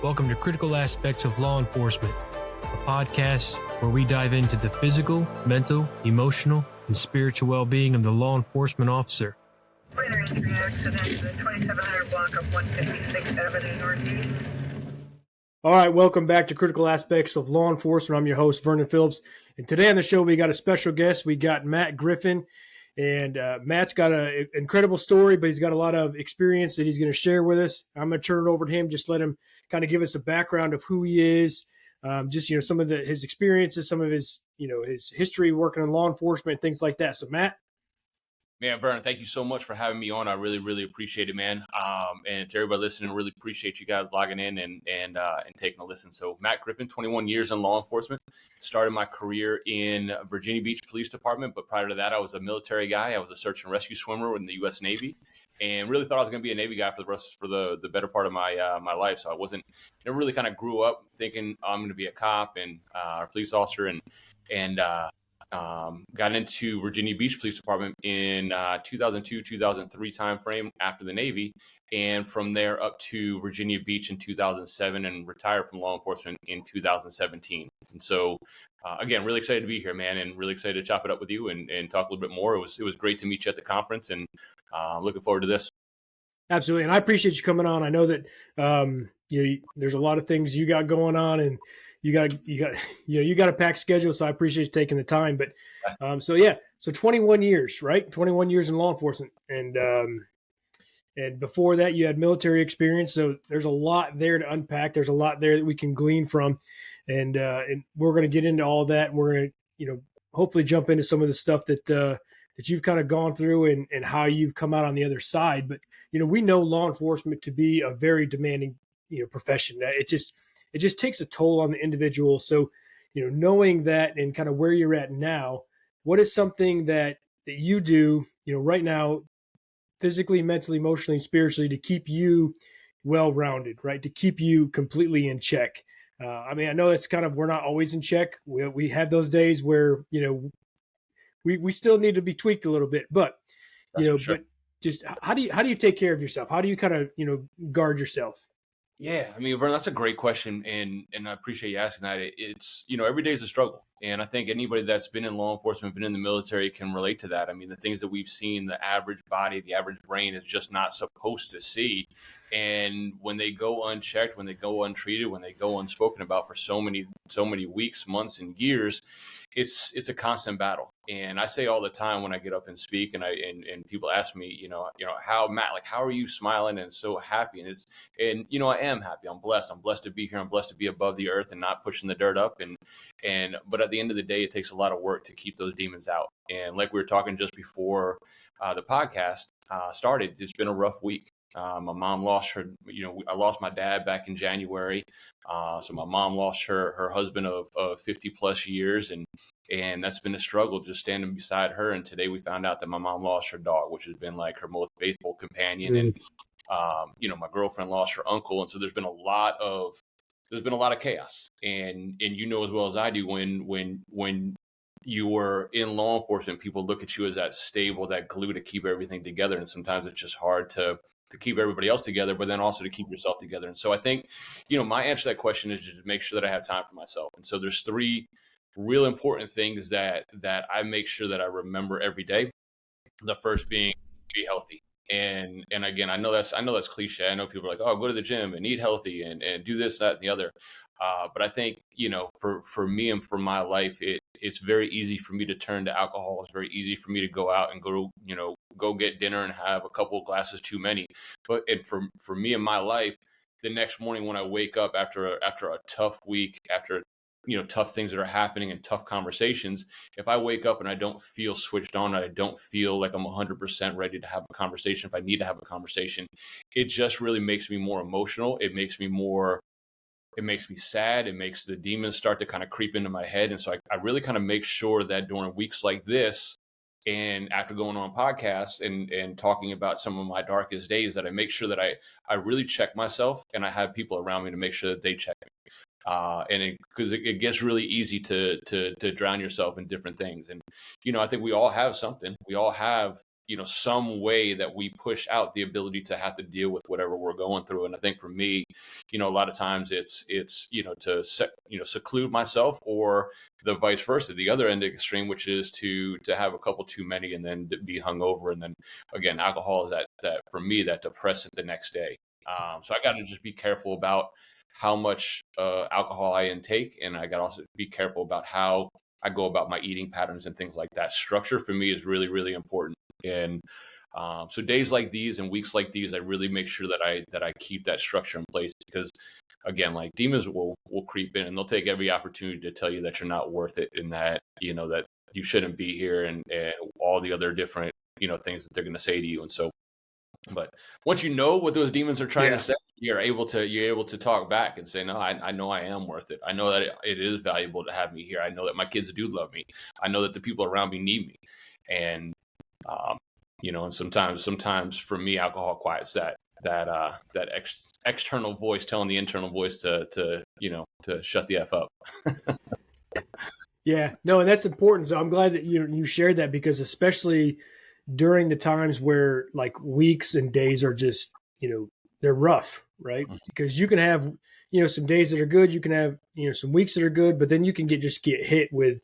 Welcome to Critical Aspects of Law Enforcement, a podcast where we dive into the physical, mental, emotional, and spiritual well-being of the law enforcement officer. Minor injury accident in the 2700 block of 156th Avenue Northeast. All right, welcome back to Critical Aspects of Law Enforcement. I'm your host, Vernon Phillips. And today on the show, we got a special guest. We got Matt Griffin. And Matt's got an incredible story, but he's got a lot of experience that he's going to share with us. I'm going to turn it over to him, just let him kind of give us a background of who he is, some of his experiences, some of his history working in law enforcement, things like that. So, Matt. Man, Vernon, thank you so much for having me on. I really, really appreciate it, man. And to everybody listening, really appreciate you guys logging in and taking a listen. So, Matt Griffin, 21 years in law enforcement. Started my career in Virginia Beach Police Department, but prior to that, I was a military guy. I was a search and rescue swimmer in the U.S. Navy, and really thought I was going to be a Navy guy for the better part of my my life. So I never really kind of grew up thinking I'm going to be a cop and a police officer, and got into Virginia Beach Police Department in 2002, 2003 timeframe after the Navy, and from there up to Virginia Beach in 2007 and retired from law enforcement in 2017. And so, again, really excited to be here, man, and really excited to chop it up with you and talk a little bit more. It was great to meet you at the conference, and looking forward to this. Absolutely, and I appreciate you coming on. I know that there's a lot of things you got going on, and you got a packed schedule, so I appreciate you taking the time. But so 21 years, right? 21 years in law enforcement, and before that you had military experience. So there's a lot there to unpack. There's a lot there that we can glean from, and we're going to get into all that. And we're going to hopefully jump into some of the stuff that you've kind of gone through and how you've come out on the other side. But we know law enforcement to be a very demanding profession. It just takes a toll on the individual. So, knowing that and kind of where you're at now, what is something that you do, right now, physically, mentally, emotionally, spiritually, to keep you well-rounded, right? To keep you completely in check. I know that's we're not always in check. We have those days where, we still need to be tweaked a little bit, but, but just how do you take care of yourself? How do you kind of, guard yourself? Yeah, Vernon, that's a great question, and I appreciate you asking that. It's every day is a struggle, and I think anybody that's been in law enforcement, been in the military, can relate to that. The things that we've seen, the average body, the average brain is just not supposed to see, and when they go unchecked, when they go untreated, when they go unspoken about for so many weeks, months, and years, it's a constant battle. And I say all the time when I get up and speak, and people ask me, how, Matt, like, how are you smiling and so happy? And I am happy. I'm blessed. I'm blessed to be here. I'm blessed to be above the earth and not pushing the dirt up. But at the end of the day, it takes a lot of work to keep those demons out. And like we were talking just before the podcast started, it's been a rough week. My mom lost her, I lost my dad back in January. So my mom lost her husband of 50 plus years. And that's been a struggle just standing beside her. And today we found out that my mom lost her dog, which has been like her most faithful companion. Mm-hmm. And, my girlfriend lost her uncle. And so there's been a lot of chaos. And as well as I do, when you were in law enforcement, people look at you as that stable, that glue to keep everything together. And sometimes it's just hard to keep everybody else together, but then also to keep yourself together. And so I think, my answer to that question is just to make sure that I have time for myself. And so there's 3 real important things that I make sure that I remember every day. The first being be healthy. And again, I know that's cliche. I know people are like, oh, go to the gym and eat healthy and do this, that, and the other. But I think, for me and for my life, it's very easy for me to turn to alcohol. It's very easy for me to go out and go get dinner and have a couple of glasses too many. But for me in my life, the next morning when I wake up after a tough week, after tough things that are happening and tough conversations, if I wake up and I don't feel switched on, I don't feel like I'm 100% ready to have a conversation, if I need to have a conversation, it just really makes me more emotional. It makes me sad. It makes the demons start to kind of creep into my head. And so I really kind of make sure that during weeks like this, and after going on podcasts and talking about some of my darkest days, that I make sure that I really check myself, and I have people around me to make sure that they check me. Because it gets really easy to drown yourself in different things. And, I think we all have something. We all have some way that we push out the ability to have to deal with whatever we're going through. And I think for me, a lot of times it's to seclude myself, or the vice versa, the other end of the extreme, which is to have a couple too many and then be hungover. And then again, alcohol is that for me, that depressant the next day. So I got to just be careful about how much alcohol I intake, and I got to also be careful about how I go about my eating patterns and things like that. Structure for me is really, really important. And so days like these and weeks like these, I really make sure that I keep that structure in place, because again, like, demons will creep in and they'll take every opportunity to tell you that you're not worth it, and that that you shouldn't be here, and all the other different things that they're going to say to you. And so, but once you know what those demons are trying to say, you're able to talk back and say, no, I know I am worth it. I know that it is valuable to have me here. I know that my kids do love me. I know that the people around me need me. And and sometimes for me, alcohol quiets that external voice telling the internal voice to shut the F up. Yeah, no, and that's important. So I'm glad that you shared that, because especially during the times where like weeks and days are just, they're rough, right? Because you can have, some days that are good, you can have, some weeks that are good, but then you can get hit with,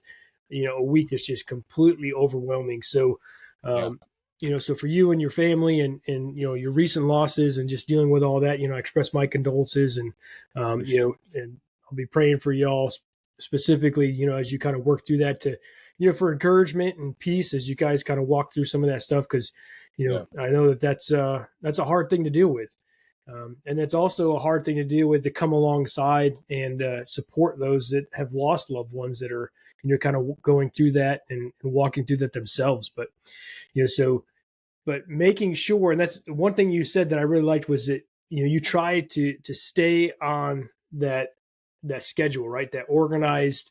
a week that's just completely overwhelming. So, so for you and your family and your recent losses and just dealing with all that, I express my condolences, and, and I'll be praying for y'all specifically, as you kind of work through that, to, for encouragement and peace as you guys kind of walk through some of that stuff. Cause, I know that's a hard thing to deal with. And that's also a hard thing to deal with, to come alongside and support those that have lost loved ones that are, kind of going through that and walking through that themselves. But, but making sure, and that's one thing you said that I really liked, was that, you try to stay on that schedule, right? That organized,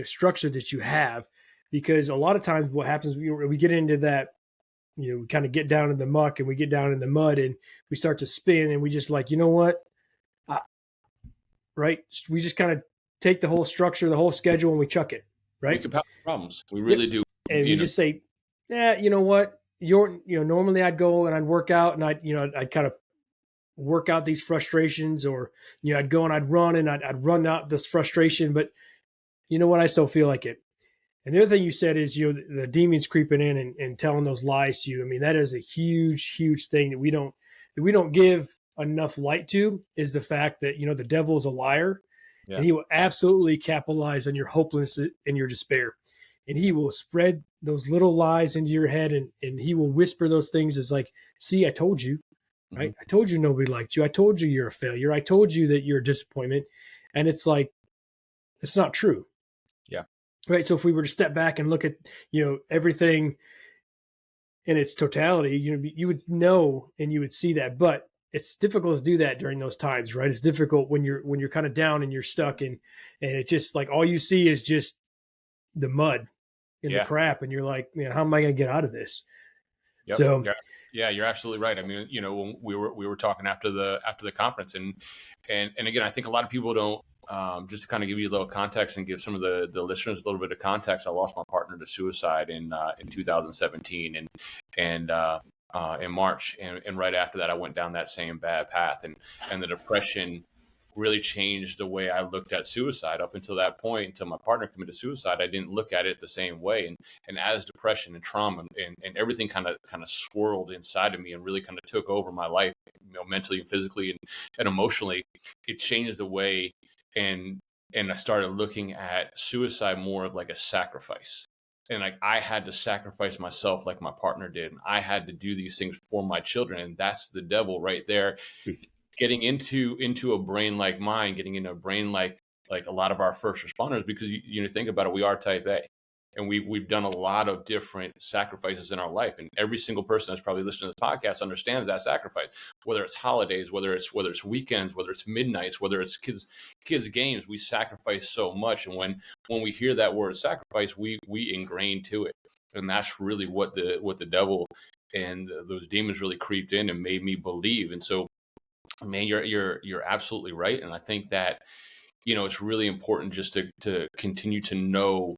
structure that you have, because a lot of times what happens, we get into that, we kind of get down in the muck and we get down in the mud and we start to spin, and we just like, what, right? We just kind of take the whole structure, the whole schedule, and we chuck it, right? We compound problems. We really do. And we just say, yeah, you know what? Normally I'd go and I'd work out, and I'd kind of work out these frustrations, or, I'd go and I'd run and I'd run out this frustration, but you know what? I still feel like it. And the other thing you said is, the demons creeping in and telling those lies to you. I mean, that is a huge, huge thing that we don't give enough light to, is the fact that, the devil is a liar, and he will absolutely capitalize on your hopelessness and your despair. And he will spread those little lies into your head, and he will whisper those things as like, see, I told you, right? I told you nobody liked you. I told you you're a failure. I told you that you're a disappointment. And it's like, it's not true. Yeah. Right. So if we were to step back and look at, everything in its totality, you would know and you would see that. But it's difficult to do that during those times, right? It's difficult when you're kind of down and you're stuck, and it's just like all you see is just the mud and the crap, and you're like, man, how am I going to get out of this? Yep. So yeah, you're absolutely right. I mean, when we were talking after the conference, and again, I think a lot of people don't. Just to kind of give you a little context and give some of the listeners a little bit of context, I lost my partner to suicide in 2017, and in March, and right after that, I went down that same bad path, and the depression really changed the way I looked at suicide. Up until that point, until my partner committed suicide, I didn't look at it the same way. And as depression and trauma and everything kind of swirled inside of me and really kind of took over my life, mentally and physically and emotionally, it changed the way. And I started looking at suicide more of like a sacrifice. And like, I had to sacrifice myself like my partner did. And I had to do these things for my children. And that's the devil right there. Getting into a brain like mine, getting into a brain like a lot of our first responders, because you think about it, we are type A, and we've done a lot of different sacrifices in our life, and every single person that's probably listening to this podcast understands that sacrifice. Whether it's holidays, whether it's weekends, whether it's midnights, whether it's kids games, we sacrifice so much. And when we hear that word sacrifice, we ingrain to it, and that's really what the devil and those demons really creeped in and made me believe. And so, man, you're absolutely right. And I think that, it's really important just to continue to know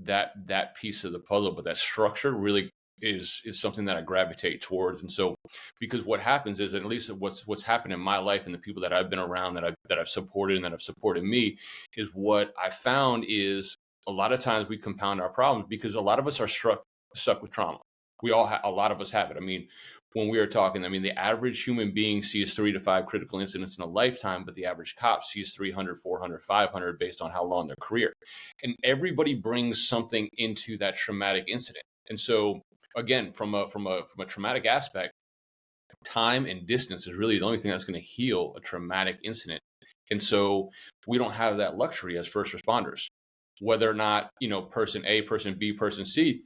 that piece of the puzzle, but that structure really is something that I gravitate towards. And so, because what happens is, and at least what's happened in my life and the people that I've been around, that I've supported and that have supported me, is what I found is a lot of times we compound our problems because a lot of us are stuck with trauma. A lot of us have it. I mean, when we were talking, I mean, the average human being sees 3 to 5 critical incidents in a lifetime, but the average cop sees 300, 400, 500 based on how long their career. And everybody brings something into that traumatic incident. And so, again, from a traumatic aspect, time and distance is really the only thing that's going to heal a traumatic incident. And so we don't have that luxury as first responders. Whether or not, person A, person B, person C,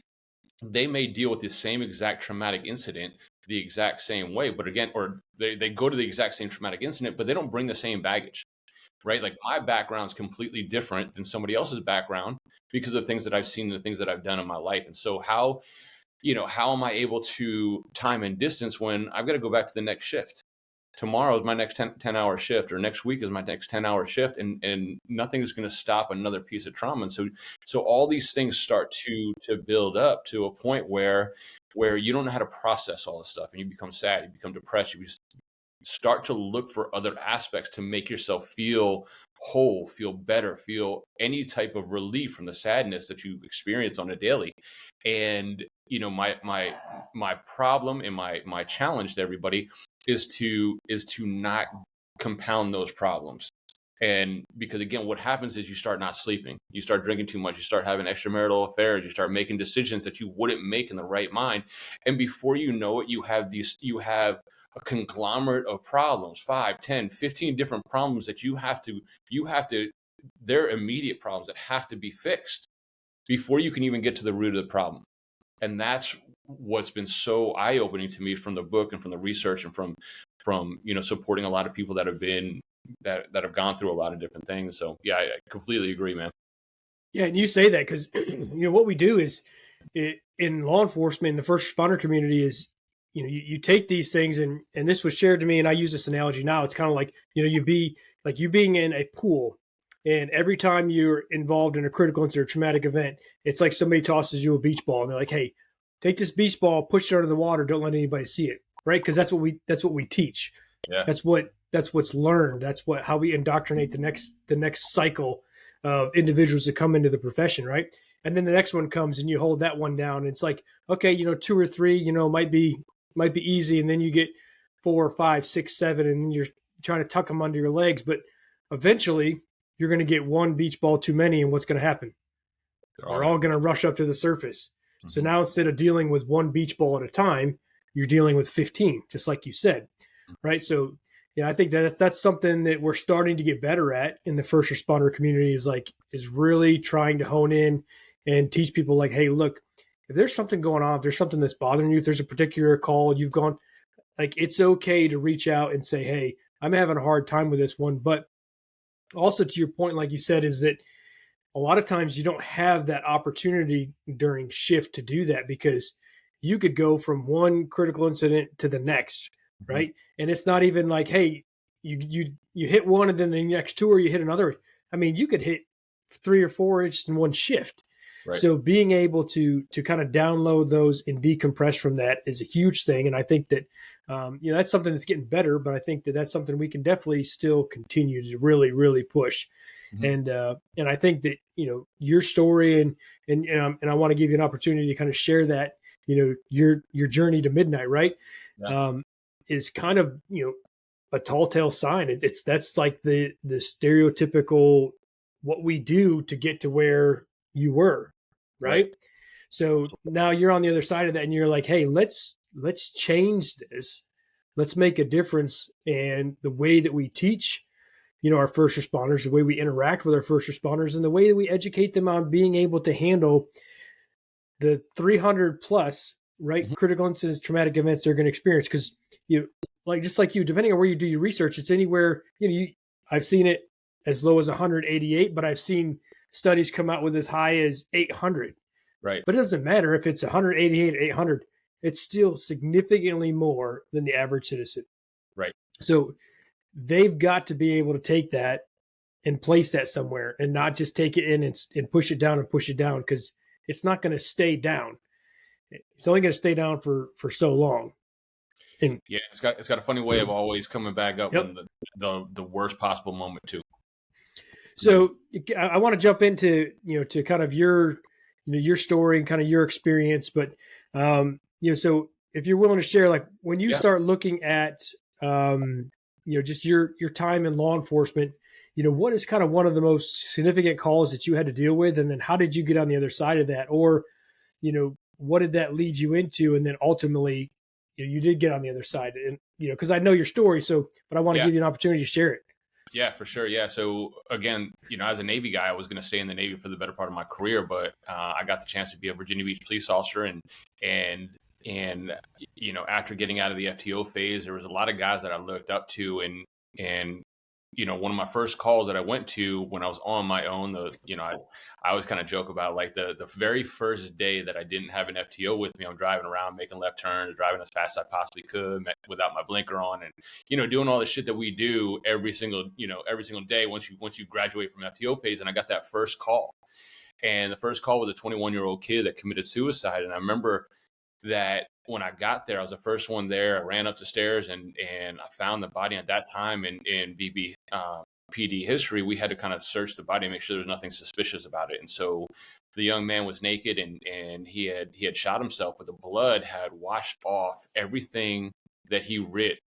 they may deal with the same exact traumatic incident the exact same way, but again, or they go to the exact same traumatic incident, but they don't bring the same baggage, right? Like my background is completely different than somebody else's background because of things that I've seen and the things that I've done in my life. And so how am I able to time and distance when I've got to go back to the next shift? Tomorrow is my next 10-hour shift, or next week is my next 10-hour shift, and nothing is going to stop another piece of trauma. And so all these things start to build up to a point where you don't know how to process all this stuff, and you become sad, you become depressed, you start to look for other aspects to make yourself feel whole, feel better, feel any type of relief from the sadness that you experience on a daily. And my problem and my challenge to everybody is to not compound those problems. And because again, what happens is you start not sleeping, you start drinking too much, you start having extramarital affairs, you start making decisions that you wouldn't make in the right mind. And before you know it, you have a conglomerate of problems, 5, 10, 15 different problems that you have to, they're immediate problems that have to be fixed before you can even get to the root of the problem. And that's what's been so eye-opening to me from the book and from the research and from supporting a lot of people that have gone through a lot of different things. So yeah, I completely agree, man. Yeah, and you say that because what we do is in law enforcement, in the first responder community, is you take these things, and this was shared to me, and I use this analogy now. It's kind of like you being in a pool, and every time you're involved in a critical incident or traumatic event, it's like somebody tosses you a beach ball, and they're like, "Hey, take this beach ball, push it under the water, don't let anybody see it," right? Because that's what we teach. Yeah, that's what's learned. That's how we indoctrinate the next cycle of individuals that come into the profession, right? And then the next one comes, and you hold that one down. And it's like, okay, 2 or 3, might be easy, and then you get 4 or 5, 6, 7, and you're trying to tuck them under your legs, but eventually you're going to get one beach ball too many, and what's going to happen? They're all going to rush up to the surface. Mm-hmm. So now instead of dealing with one beach ball at a time, you're dealing with 15, just like you said, right? So yeah, I think that's something that we're starting to get better at in the first responder community, is really trying to hone in and teach people like, hey, look, if there's something going on, if there's something that's bothering you, if there's a particular call you've gone, like, it's okay to reach out and say, hey, I'm having a hard time with this one. But also to your point, like you said, is that a lot of times you don't have that opportunity during shift to do that, because you could go from one critical incident to the next, right? Mm-hmm. And it's not even like, hey, you hit one and then the next 2, or you hit another. I mean, you could hit 3 or 4 just in one shift. Right. So being able to kind of download those and decompress from that is a huge thing. And I think that, that's something that's getting better, but I think that that's something we can definitely still continue to really, really push. Mm-hmm. And I think that, your story and I want to give you an opportunity to kind of share that, your journey to midnight, right? Yeah. Is kind of, a tall tale sign. That's like the stereotypical what we do to get to where you were, right? So now you're on the other side of that, and you're like, hey, let's change this. Let's make a difference. And the way that we teach, our first responders, the way we interact with our first responders, and the way that we educate them on being able to handle the 300 plus, right, mm-hmm. critical incidents, traumatic events they're going to experience. Because just like you, depending on where you do your research, it's anywhere, I've seen it as low as 188, but I've seen studies come out with as high as 800. Right. But it doesn't matter if it's 188 or 800. It's still significantly more than the average citizen. Right. So they've got to be able to take that and place that somewhere, and not just take it in and push it down, because it's not going to stay down. It's only going to stay down for so long. And Yeah, it's got a funny way of always coming back up yep. when the worst possible moment too. So I want to jump into to kind of your your story and kind of your experience, but so if you're willing to share, like when you Yeah. start looking at just your time in law enforcement, what is kind of one of the most significant calls that you had to deal with, and then how did you get on the other side of that, or what did that lead you into, and then ultimately you did get on the other side, and because I know your story, so but I want to Yeah. give you an opportunity to share it. Yeah, for sure. Yeah. So again, as a Navy guy, I was going to stay in the Navy for the better part of my career, but I got the chance to be a Virginia Beach police officer, and and after getting out of the FTO phase, there was a lot of guys that I looked up to, and one of my first calls that I went to when I was on my own, I always kind of joke about like the very first day that I didn't have an FTO with me. I'm driving around making left turns, driving as fast as I possibly could without my blinker on, and doing all the shit that we do every single day once you graduate from FTO phase. And I got that first call, and the first call was a 21-year-old kid that committed suicide. And I remember that when I got there, I was the first one there. I ran up the stairs and I found the body. At that time in VB PD history, we had to kind of search the body and make sure there was nothing suspicious about it. And so the young man was naked and he had shot himself, but the blood had washed off everything that he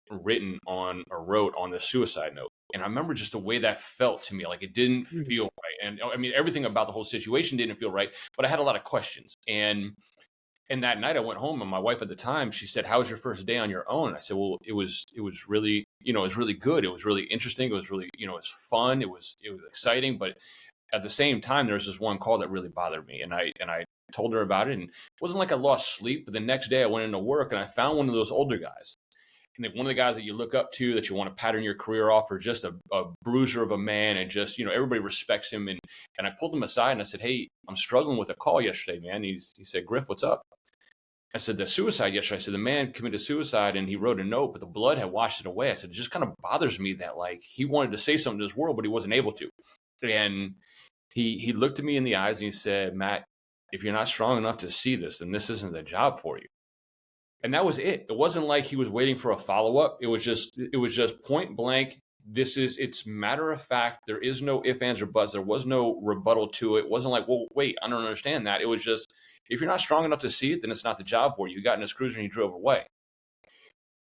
written on or wrote on the suicide note. And I remember just the way that felt to me, like it didn't feel right. And I mean, everything about the whole situation didn't feel right, but I had a lot of questions. And that night I went home, and my wife at the time, she said, "How was your first day on your own?" I said, "Well, it was really, it was really good. It was really interesting. It was really, it was fun. It was exciting. But at the same time, there was this one call that really bothered me, and I told her about it. And it wasn't like I lost sleep, but the next day I went into work and I found one of those older guys. And one of the guys that you look up to, that you want to pattern your career off, or just a bruiser of a man, and just everybody respects him. And I pulled him aside and I said, "Hey, I'm struggling with a call yesterday, man." He said, "Griff, what's up?" I said, "The suicide yesterday." I said, "The man committed suicide and he wrote a note, but the blood had washed it away." I said, "It just kind of bothers me that like he wanted to say something to this world, but he wasn't able to." And he looked at me in the eyes and he said, "Matt, if you're not strong enough to see this, then this isn't the job for you." And that was it. It wasn't like he was waiting for a follow-up. It was just point blank. It's matter of fact. There is no ifs, ands, or buts. There was no rebuttal to it. It wasn't like, "Well, wait, I don't understand that." It was just, if you're not strong enough to see it, then it's not the job for you. You got in this cruiser and you drove away.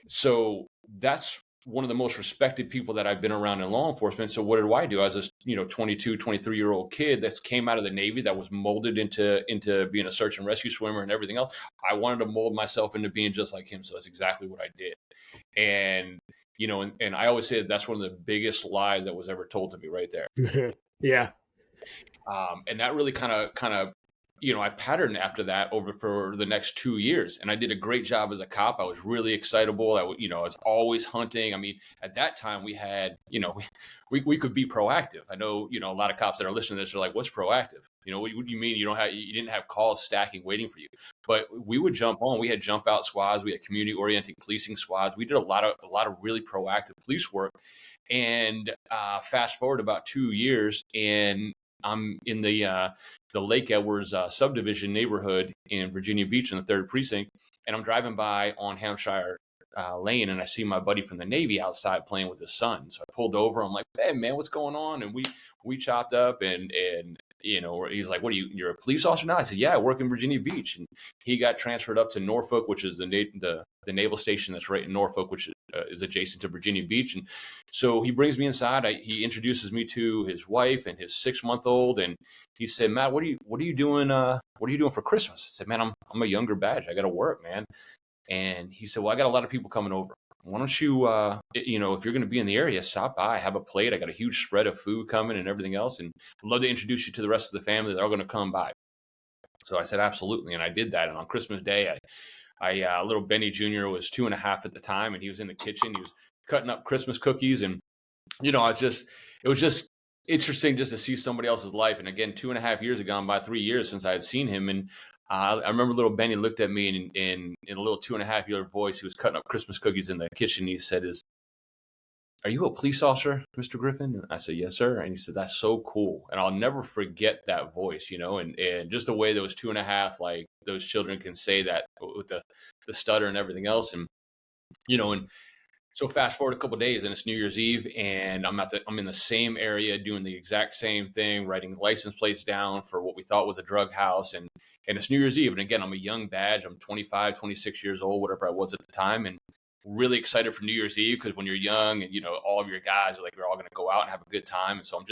So that's one of the most respected people that I've been around in law enforcement. So what did I do? I was this 22, 23-year-old kid that came out of the Navy, that was molded into being a search and rescue swimmer and everything else. I wanted to mold myself into being just like him. So that's exactly what I did. And and I always say that's one of the biggest lies that was ever told to me right there. Yeah. And that really kind of I patterned after that over for the next 2 years, and I did a great job as a cop. I was really excitable. I was always hunting. I mean, at that time we had, we could be proactive. I know, a lot of cops that are listening to this are like, "What's proactive? What do you mean you didn't have calls stacking waiting for you?" But we would jump on. We had jump out squads. We had community oriented policing squads. We did a lot of really proactive police work. And fast forward about 2 years, and I'm in the Lake Edwards subdivision neighborhood in Virginia Beach in the 3rd precinct, and I'm driving by on Hampshire Lane, and I see my buddy from the Navy outside playing with his son. So I pulled over. I'm like, "Hey, man, what's going on?" And we chopped up, and he's like, "You're a police officer now?" I said, "Yeah, I work in Virginia Beach." And he got transferred up to Norfolk, which is the naval station that's right in Norfolk, which is adjacent to Virginia Beach. And so he brings me inside. He introduces me to his wife and his 6-month-old, and he said, "Matt, what are you doing? What are you doing for Christmas?" I said, "Man, I'm a younger badge. I got to work, man." And he said, "Well, I got a lot of people coming over. Why don't you, if you're going to be in the area, stop by, have a plate. I got a huge spread of food coming and everything else, and I'd love to introduce you to the rest of the family that are going to come by." So I said, "Absolutely." And I did that. And on Christmas Day, little Benny Jr. was 2.5 at the time, and he was in the kitchen. He was cutting up Christmas cookies. And, it was just interesting just to see somebody else's life. And again, 2.5 years had gone by, 3 years since I had seen him. And I remember little Benny looked at me, and in a little 2.5-year-old voice, he was cutting up Christmas cookies in the kitchen. He said, are you a police officer, Mr. Griffin? And I said, yes, sir. And he said, that's so cool. And I'll never forget that voice, and just the way those 2.5, like those children can say that with the stutter and everything else. And so fast forward a couple of days and it's New Year's Eve and I'm in the same area doing the exact same thing, writing license plates down for what we thought was a drug house. And it's New Year's Eve. And again, I'm a young badge. I'm 25, 26 years old, whatever I was at the time. And really excited for New Year's Eve because when you're young and, all of your guys are like, we're all going to go out and have a good time. And so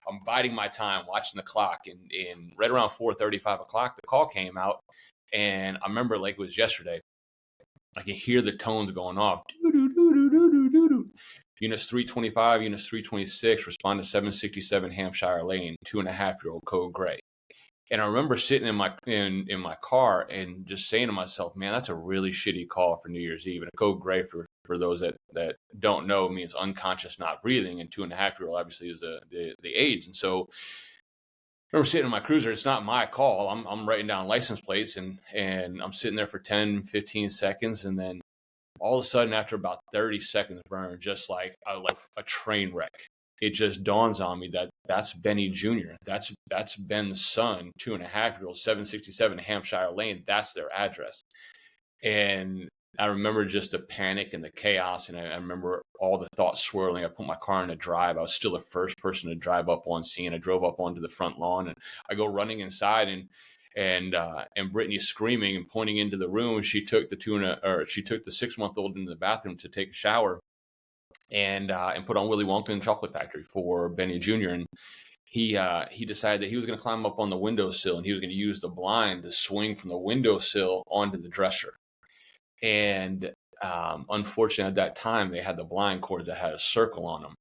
I'm biding my time, watching the clock. And right around 4:30, 5 o'clock, the call came out. And I remember like it was yesterday. I can hear the tones going off. Units 325, units 326, respond to 767 Hampshire Lane, 2.5-year-old code gray. And I remember sitting in my car and just saying to myself, man, that's a really shitty call for New Year's Eve. And a code gray for those that don't know means unconscious, not breathing. And 2.5-year-old obviously is the age. And so I remember sitting in my cruiser. It's not my call. I'm writing down license plates and I'm sitting there for 10, 15 seconds. And then all of a sudden, after about 30 seconds burn, just like a train wreck, it just dawns on me that that's Benny Jr. That's Ben's son, 2.5-year-old, 767 Hampshire Lane. That's their address. And I remember just the panic and the chaos. And I remember all the thoughts swirling. I put my car in a drive. I was still the first person to drive up on scene. I drove up onto the front lawn and I go running inside and Brittany's screaming and pointing into the room. She took the 6-month-old into the bathroom to take a shower and put on Willy Wonka and Chocolate Factory for Benny Jr. And he decided that he was going to climb up on the windowsill and he was going to use the blind to swing from the windowsill onto the dresser. And unfortunately, at that time, they had the blind cords that had a circle on them.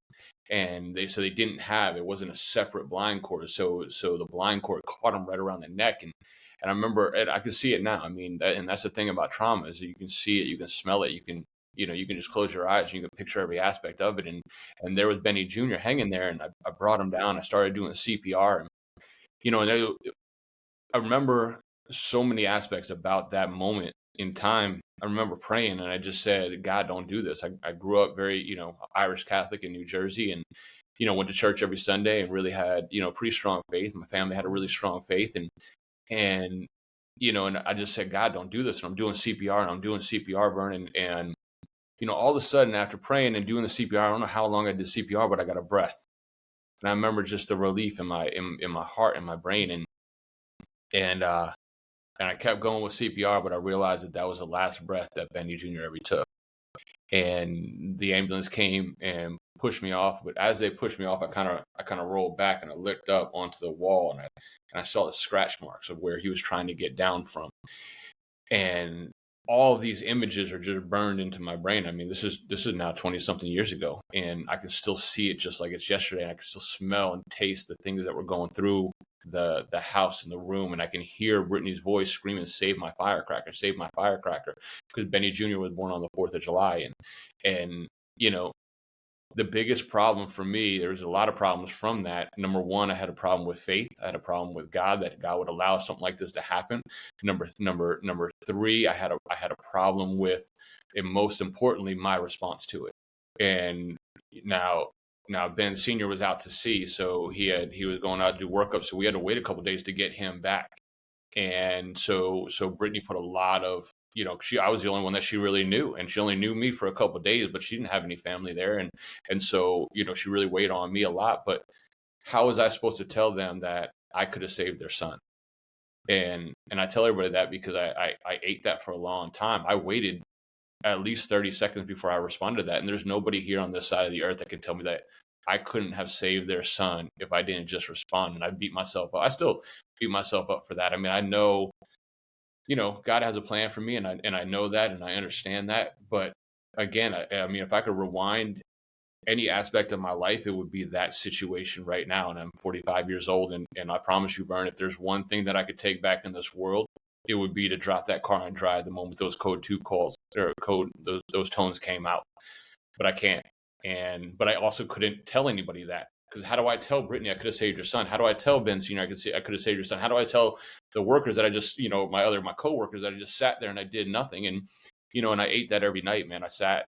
And they it wasn't a separate blind cord. So the blind cord caught him right around the neck. And I remember, and I can see it now. I mean, and that's the thing about trauma is that you can see it, you can smell it, you can just close your eyes and you can picture every aspect of it. And there was Benny Jr. hanging there and I brought him down. I started doing CPR and I remember so many aspects about that moment in time. I remember praying and I just said, God, don't do this. I grew up very, Irish Catholic in New Jersey and, went to church every Sunday and really had, pretty strong faith. My family had a really strong faith and I just said, God, don't do this. And I'm doing CPR and I'm doing CPR burn. And all of a sudden after praying and doing the CPR, I don't know how long I did CPR, but I got a breath. And I remember just the relief in my heart and my brain. And I kept going with CPR, but I realized that was the last breath that Benny Jr. ever took. And the ambulance came and pushed me off. But as they pushed me off, I kind of rolled back and I looked up onto the wall and I saw the scratch marks of where he was trying to get down from. And all of these images are just burned into my brain. I mean, this is now 20 something years ago, and I can still see it just like it's yesterday. And I can still smell and taste the things that were going through the house and the room. And I can hear Brittany's voice screaming, save my firecracker, save my firecracker. Because Benny Jr. was born on the 4th of July. And the biggest problem for me, there's a lot of problems from that. Number one, I had a problem with faith. I had a problem with God, that God would allow something like this to happen. Number three, I had a problem with, and most importantly, my response to it. And now Ben Sr. was out to sea, so he was going out to do workup, so we had to wait a couple of days to get him back. And so Brittany put a lot of, I was the only one that she really knew, and she only knew me for a couple of days, but she didn't have any family there. And so, she really weighed on me a lot. But how was I supposed to tell them that I could have saved their son? And I tell everybody that because I ate that for a long time. I waited at least 30 seconds before I responded to that. And there's nobody here on this side of the earth that can tell me that I couldn't have saved their son if I didn't just respond. And I beat myself up. I still beat myself up for that. I mean, I know, God has a plan for me, and I know that, and I understand that. But again, I mean, if I could rewind any aspect of my life, it would be that situation right now. And I'm 45 years old, and I promise you, Vern, if there's one thing that I could take back in this world, it would be to drop that car and drive the moment those code 2 calls or those tones came out. But I can't, but I also couldn't tell anybody that. Because how do I tell Brittany I could have saved your son? How do I tell Ben Sr. I could have saved your son? How do I tell the workers that I just, my coworkers that I just sat there and I did nothing? And, and I ate that every night, man. I sat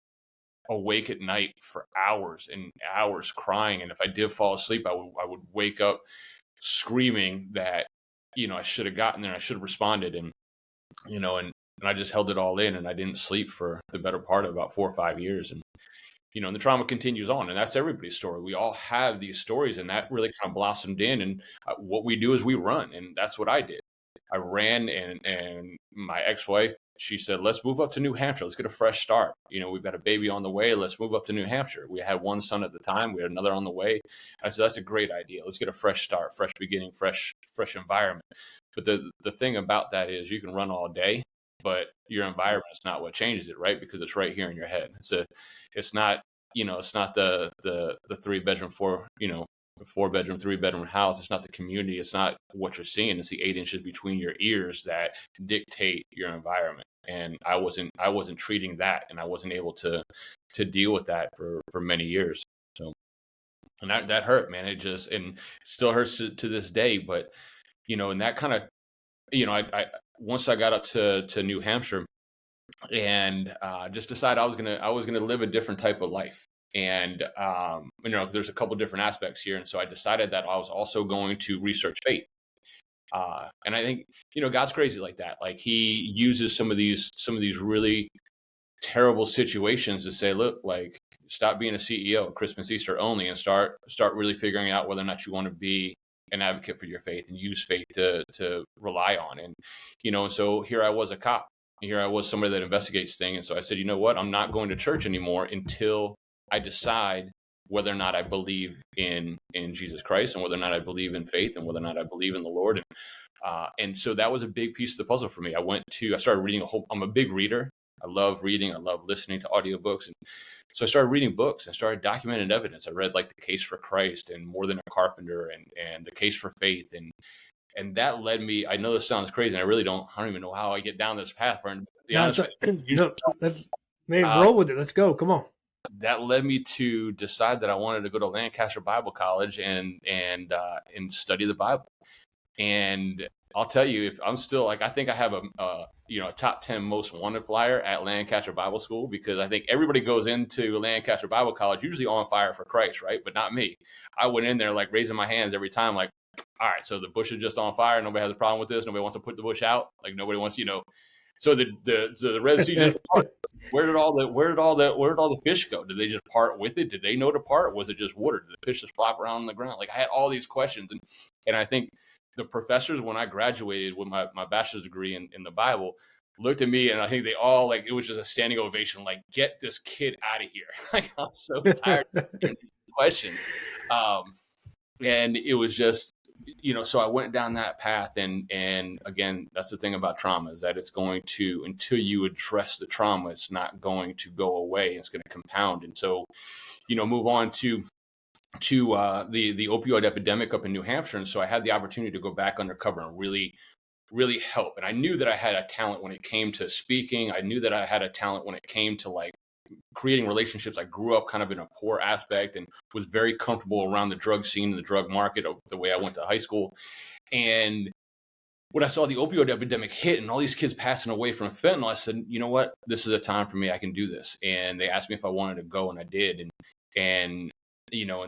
awake at night for hours and hours crying. And if I did fall asleep, I would wake up screaming that, I should have gotten there. I should have responded. And, and I just held it all in, and I didn't sleep for the better part of about 4 or 5 years. And, and the trauma continues on, and that's everybody's story. We all have these stories, and that really kind of blossomed in. And what we do is we run, and that's what I did. I ran, and my ex-wife, she said, let's move up to New Hampshire. Let's get a fresh start. We've got a baby on the way. Let's move up to New Hampshire. We had one son at the time. We had another on the way. I said, that's a great idea. Let's get a fresh start, fresh beginning, fresh environment. But the thing about that is you can run all day, but your environment is not what changes it, right? Because it's right here in your head. It's not the 3-bedroom, 4-bedroom, 3-bedroom house. It's not the community. It's not what you're seeing. It's the 8 inches between your ears that dictate your environment. And I wasn't treating that, and I wasn't able to deal with that for many years. So, and that hurt, man. It still hurts to this day. But, and that kind of, I once I got up to New Hampshire, and just decided I was gonna live a different type of life. And there's a couple different aspects here, and so I decided that I was also going to research faith. And I think God's crazy like that. Like, He uses some of these really terrible situations to say, look, like, stop being a CEO, Christmas, Easter only, and start really figuring out whether or not you want to be an advocate for your faith and use faith to rely on. And so here I was, a cop. Here I was, somebody that investigates things. And so I said, you know what? I'm not going to church anymore until I decide whether or not I believe in Jesus Christ, and whether or not I believe in faith, and whether or not I believe in the Lord. And so that was a big piece of the puzzle for me. I started reading I'm a big reader. I love reading. I love listening to audiobooks. And so I started reading books and started documenting evidence. I read like The Case for Christ and More Than a Carpenter and The Case for Faith. And that led me, I know this sounds crazy, and I don't even know how I get down this path. Roll with it. Let's go. Come on. That led me to decide that I wanted to go to Lancaster Bible College and study the Bible. And I'll tell you, if I'm still I think I have a top 10 most wanted flyer at Lancaster Bible School, because I think everybody goes into Lancaster Bible College usually on fire for Christ, right? But not me. I went in there like raising my hands every time, like, all right, so the bush is just on fire. Nobody has a problem with this. Nobody wants to put the bush out. Like, nobody wants, So the Red Sea just parted. Where did all the fish go? Did they just part with it? Did they know to part? Was it just water? Did the fish just flop around on the ground? Like, I had all these questions, and I think the professors, when I graduated with my bachelor's degree in the Bible, looked at me, and I think they all, like, it was just a standing ovation. Like, get this kid out of here! Like, I'm so tired of these questions. And it was just, so I went down that path. And again, that's the thing about trauma, is that it's going to, until you address the trauma, it's not going to go away. It's going to compound. And so, move on to the opioid epidemic up in New Hampshire. And so I had the opportunity to go back undercover and really, really help. And I knew that I had a talent when it came to speaking. I knew that I had a talent when it came to, like, creating relationships. I grew up kind of in a poor aspect and was very comfortable around the drug scene and the drug market the way I went to high school. And when I saw the opioid epidemic hit and all these kids passing away from fentanyl, I said, you know what, this is a time for me. I can do this. And they asked me if I wanted to go, and I did. And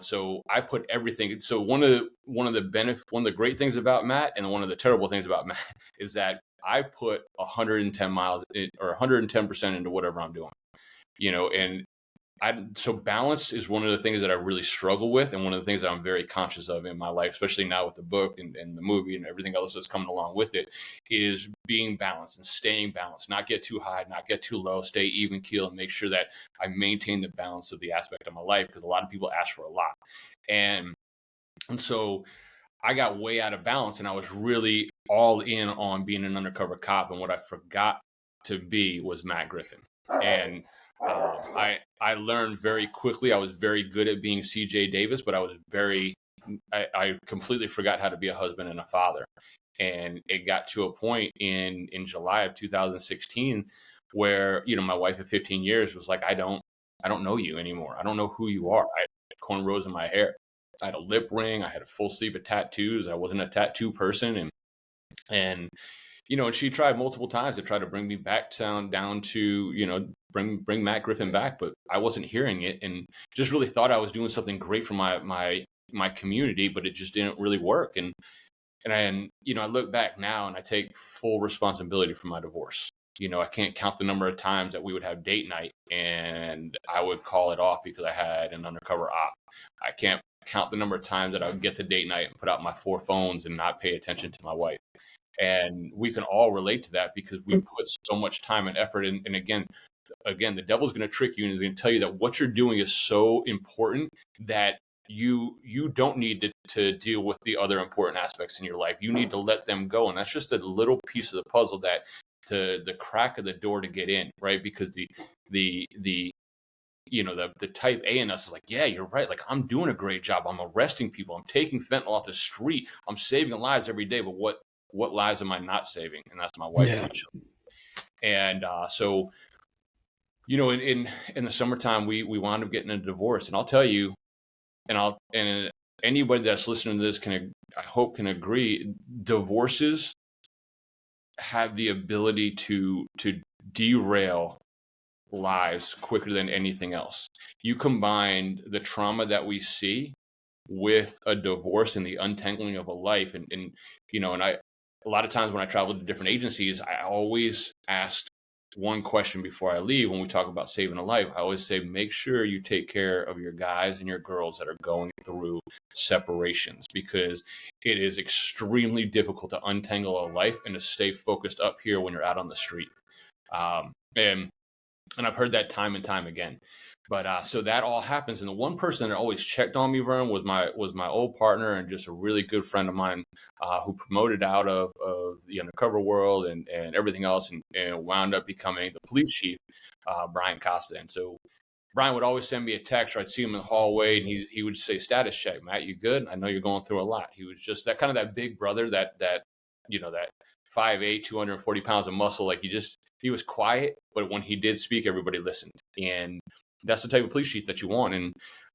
so I put everything. So one of the great things about Matt, and one of the terrible things about Matt, is that I put 110 miles or 110% into whatever I'm doing. So balance is one of the things that I really struggle with, and one of the things that I'm very conscious of in my life, especially now with the book and the movie and everything else that's coming along with it, is being balanced and staying balanced, not get too high, not get too low, stay even keel, and make sure that I maintain the balance of the aspect of my life, because a lot of people ask for a lot. And so I got way out of balance, and I was really all in on being an undercover cop. And what I forgot to be was Matt Griffin. And I learned very quickly. I was very good at being C.J. Davis, but I completely forgot how to be a husband and a father. And it got to a point in July of 2016 where, my wife of 15 years was like, I don't know you anymore. I don't know who you are. I had cornrows in my hair. I had a lip ring. I had a full sleeve of tattoos. I wasn't a tattoo person. And and she tried multiple times to try to bring me back down to, bring Matt Griffin back, but I wasn't hearing it, and just really thought I was doing something great for my community, but it just didn't really work. And I look back now and I take full responsibility for my divorce. I can't count the number of times that we would have date night and I would call it off because I had an undercover op. I can't count the number of times that I would get to date night and put out my 4 phones and not pay attention to my wife. And we can all relate to that because we put so much time and effort in. And again, the devil's going to trick you and is going to tell you that what you're doing is so important that you don't need to deal with the other important aspects in your life. You need to let them go. And that's just a little piece of the puzzle, that the crack of the door to get in, right? Because the type A in us is like, yeah, you're right. Like, I'm doing a great job. I'm arresting people. I'm taking fentanyl off the street. I'm saving lives every day. But what lives am I not saving? And that's my wife and my children. And so, in the summertime, we wound up getting a divorce. And I'll tell you, and anybody that's listening to this I hope can agree, divorces have the ability to derail lives quicker than anything else. You combine the trauma that we see with a divorce and the untangling of a life, and I, a lot of times when I travel to different agencies, I always ask one question before I leave. When we talk about saving a life, I always say, make sure you take care of your guys and your girls that are going through separations, because it is extremely difficult to untangle a life and to stay focused up here when you're out on the street. And I've heard that time and time again. But so that all happens. And the one person that always checked on me, Vern, was my old partner and just a really good friend of mine, who promoted out of the undercover world and everything else, and wound up becoming the police chief, Brian Costa. And so Brian would always send me a text, or I'd see him in the hallway, and he would say, "Status check, Matt, you good? I know you're going through a lot." He was just that kind of that big brother, that 5'8", 240 pounds of muscle. Like, he was quiet, but when he did speak, everybody listened. And that's the type of police chief that you want. And,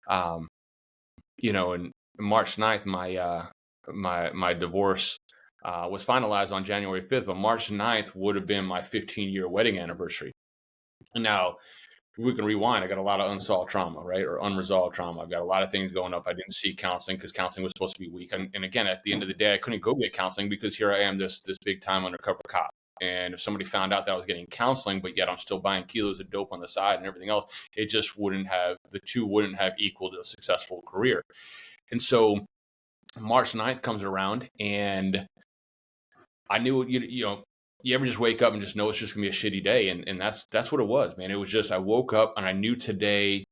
and March 9th, my divorce was finalized on January 5th, but March 9th would have been my 15-year wedding anniversary. And now we can rewind. I got a lot of unsolved trauma, right? Or unresolved trauma. I've got a lot of things going up. I didn't seek counseling because counseling was supposed to be weak. And again, at the end of the day, I couldn't go get counseling because here I am, this big time undercover cop. And if somebody found out that I was getting counseling, but yet I'm still buying kilos of dope on the side and everything else, the two wouldn't have equaled a successful career. And so March 9th comes around, and I knew, you ever just wake up and just know it's just gonna be a shitty day. And that's what it was, man. It was just, I woke up and I knew today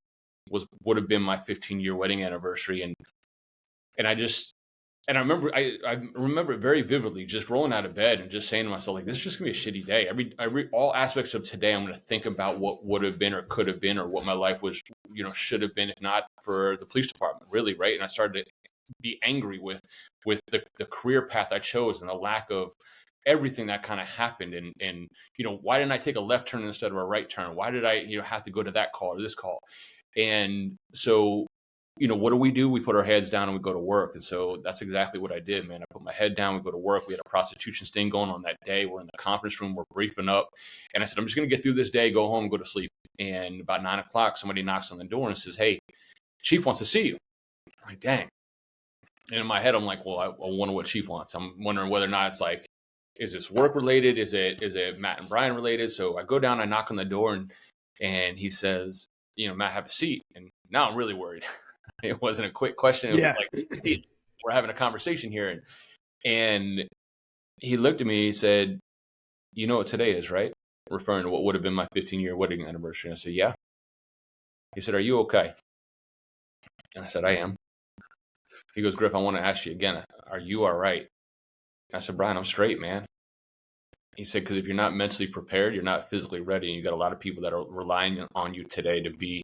would have been my 15-year wedding anniversary. And I remember it very vividly, just rolling out of bed and just saying to myself, like, this is just gonna be a shitty day. All aspects of today, I'm gonna think about what would have been or could have been, or what my life was, should have been, if not for the police department, really, right? And I started to be angry with the career path I chose and the lack of everything that kind of happened. And why didn't I take a left turn instead of a right turn? Why did I have to go to that call or this call? And so what do? We put our heads down and we go to work. And so that's exactly what I did, man. I put my head down, we go to work. We had a prostitution sting going on that day. We're in the conference room, we're briefing up. And I said, I'm just going to get through this day, go home, and go to sleep. And about 9 o'clock, somebody knocks on the door and says, "Hey, Chief wants to see you." I'm like, dang. And in my head, I'm like, well, I wonder what Chief wants. I'm wondering whether or not it's like, is this work related? Is it Matt and Brian related? So I go down, I knock on the door, and he says, "Matt, have a seat." And now I'm really worried. It wasn't a quick question. It was like, hey, we're having a conversation here. And he looked at me, he said, "You know what today is, right?" Referring to what would have been my 15-year wedding anniversary. I said, "Yeah." He said, "Are you okay?" And I said, "I am." He goes, "Griff, I want to ask you again, are you all right?" I said, "Brian, I'm straight, man." He said, "Because if you're not mentally prepared, you're not physically ready. And you got a lot of people that are relying on you today to be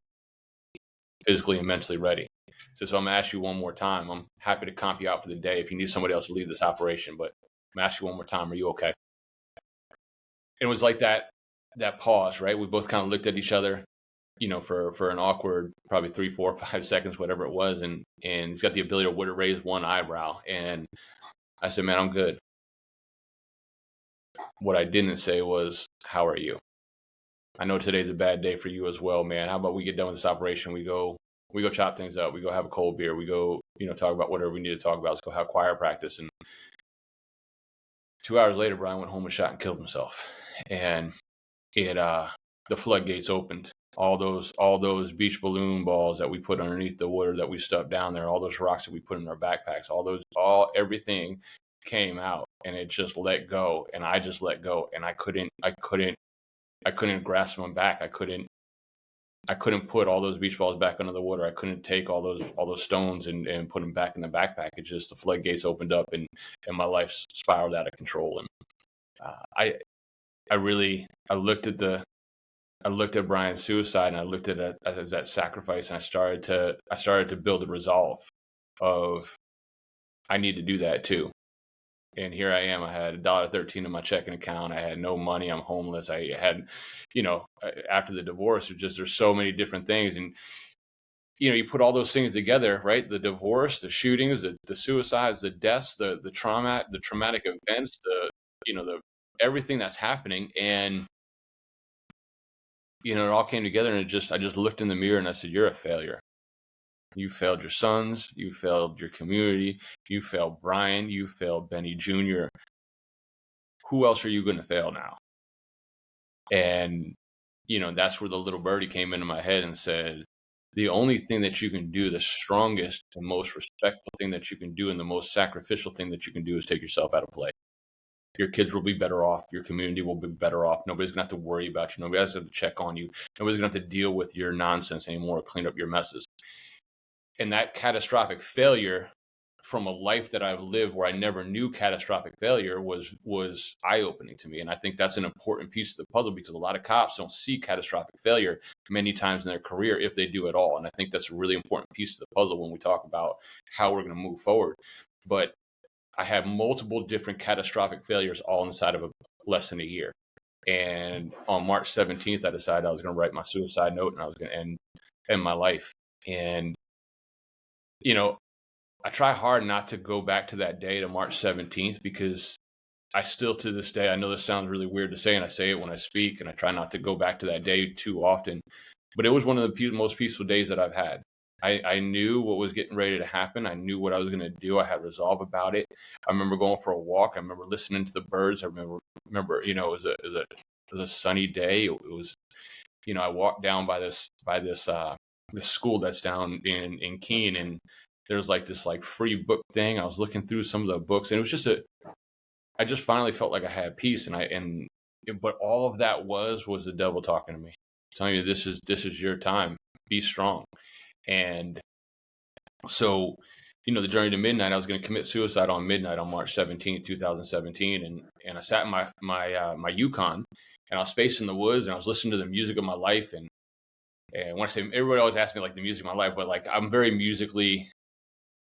physically and mentally ready." So I'm going to ask you one more time. I'm happy to comp you out for the day if you need somebody else to lead this operation, but I'm going to ask you one more time. Are you okay? And it was like that pause, right? We both kind of looked at each other, for an awkward, probably 3, 4, 5 seconds, whatever it was. And he's got the ability to raise one eyebrow. And I said, "Man, I'm good." What I didn't say was, how are you? I know today's a bad day for you as well, man. How about we get done with this operation? We go chop things up. We go have a cold beer. We go, talk about whatever we need to talk about. Let's go have choir practice. And 2 hours later, Brian went home and shot and killed himself. And it the floodgates opened. All those beach balloon balls that we put underneath the water that we stuffed down there, all those rocks that we put in our backpacks, everything came out, and it just let go, and I just let go, and I couldn't grasp them back. I couldn't put all those beach balls back under the water. I couldn't take all those stones and put them back in the backpack. It just, the floodgates opened up, and my life spiraled out of control. And I looked at Brian's suicide, and I looked at it as that sacrifice, and I started to build a resolve of, I need to do that too. And here I am. I had $1.13 in my checking account. I had no money. I'm homeless. I had, after the divorce, there's so many different things. And, you put all those things together, right? The divorce, the shootings, the suicides, the deaths, the traumatic events, the everything that's happening. And, it all came together, and I just looked in the mirror and I said, you're a failure. You failed your sons. You failed your community. You failed Brian. You failed Benny Jr. Who else are you going to fail now? And, that's where the little birdie came into my head and said, the only thing that you can do, the strongest, the most respectful thing that you can do, and the most sacrificial thing that you can do, is take yourself out of play. Your kids will be better off. Your community will be better off. Nobody's going to have to worry about you. Nobody has to check on you. Nobody's going to have to deal with your nonsense anymore or clean up your messes. And that catastrophic failure from a life that I've lived where I never knew catastrophic failure was eye-opening to me. And I think that's an important piece of the puzzle, because a lot of cops don't see catastrophic failure many times in their career, if they do at all. And I think that's a really important piece of the puzzle when we talk about how we're going to move forward. But I have multiple different catastrophic failures all inside of less than a year. And on March 17th, I decided I was going to write my suicide note, and I was going to end my life. And, I try hard not to go back to that day, to March 17th, because I still, to this day, I know this sounds really weird to say, and I say it when I speak, and I try not to go back to that day too often, but it was one of the most peaceful days that I've had. I knew what was getting ready to happen. I knew what I was going to do. I had resolve about it. I remember going for a walk. I remember listening to the birds. I remember, it was a sunny day. It was, I walked down by this school that's down in Keene, and there's this free book thing. I was looking through some of the books, and it was just I just finally felt like I had peace. But all of that was the devil talking to me, telling me, this is your time. Be strong. And so, the journey to midnight, I was going to commit suicide on midnight on March 17th, 2017. And I sat in my Yukon, and I was facing the woods, and I was listening to the music of my life. And when I say, everybody always asks me the music of my life, but I'm very musically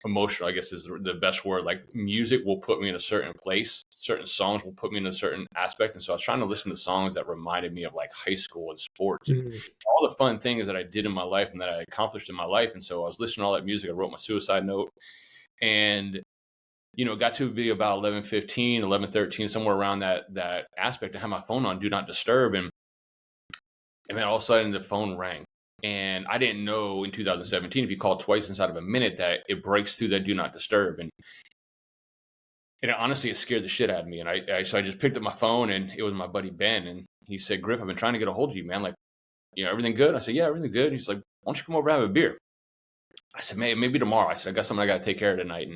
emotional, I guess is the best word. Music will put me in a certain place. Certain songs will put me in a certain aspect. And so I was trying to listen to songs that reminded me of high school and sports and all the fun things that I did in my life and that I accomplished in my life. And so I was listening to all that music. I wrote my suicide note, and, it got to be about 11:15, 11:13, somewhere around that aspect. I had my phone on Do Not Disturb. And then all of a sudden the phone rang. And I didn't know in 2017, if you call twice inside of a minute, that it breaks through that Do Not Disturb. And honestly, it scared the shit out of me. And so I just picked up my phone, and it was my buddy Ben. And he said, Griff, I've been trying to get a hold of you, man. Everything good? I said, yeah, everything good. And he's like, why don't you come over and have a beer? I said, maybe tomorrow. I said, I got something I got to take care of tonight.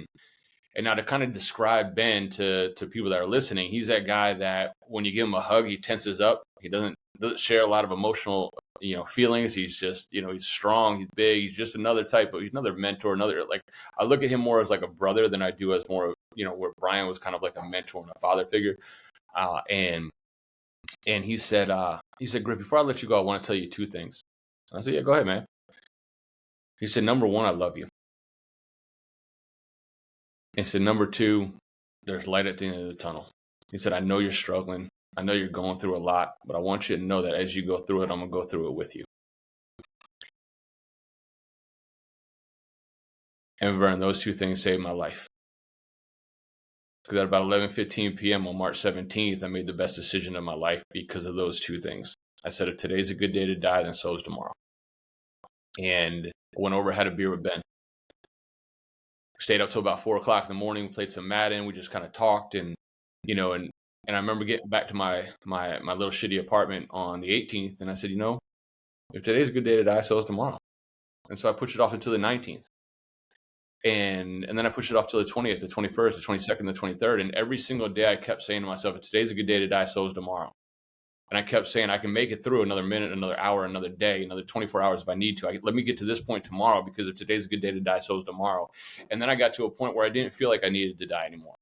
And now, to kind of describe Ben to people that are listening, he's that guy that when you give him a hug, he tenses up. He doesn't share a lot of emotional feelings. He's just, he's strong, he's big, he's just another type of, he's another mentor, I look at him more as a brother than I do as more, where Brian was kind of like a mentor and a father figure. And he said, Griff, before I let you go, I want to tell you two things. I said, yeah, go ahead, man. He said, number one, I love you. He said, number two, there's light at the end of the tunnel. He said, I know you're struggling. I know you're going through a lot, but I want you to know that as you go through it, I'm going to go through it with you. And Vern, those two things saved my life. Because at about 11:15 p.m. on March 17th, I made the best decision of my life because of those two things. I said, if today's a good day to die, then so is tomorrow. And I went over, had a beer with Ben. Stayed up till about 4 o'clock in the morning, played some Madden. We just kind of talked, and and I remember getting back to my little shitty apartment on the 18th, and I said, if today's a good day to die, so is tomorrow. And so I pushed it off until the 19th. And then I pushed it off till the 20th, the 21st, the 22nd, the 23rd. And every single day I kept saying to myself, if today's a good day to die, so is tomorrow. And I kept saying, I can make it through another minute, another hour, another day, another 24 hours if I need to. Let me get to this point tomorrow, because if today's a good day to die, so is tomorrow. And then I got to a point where I didn't feel like I needed to die anymore.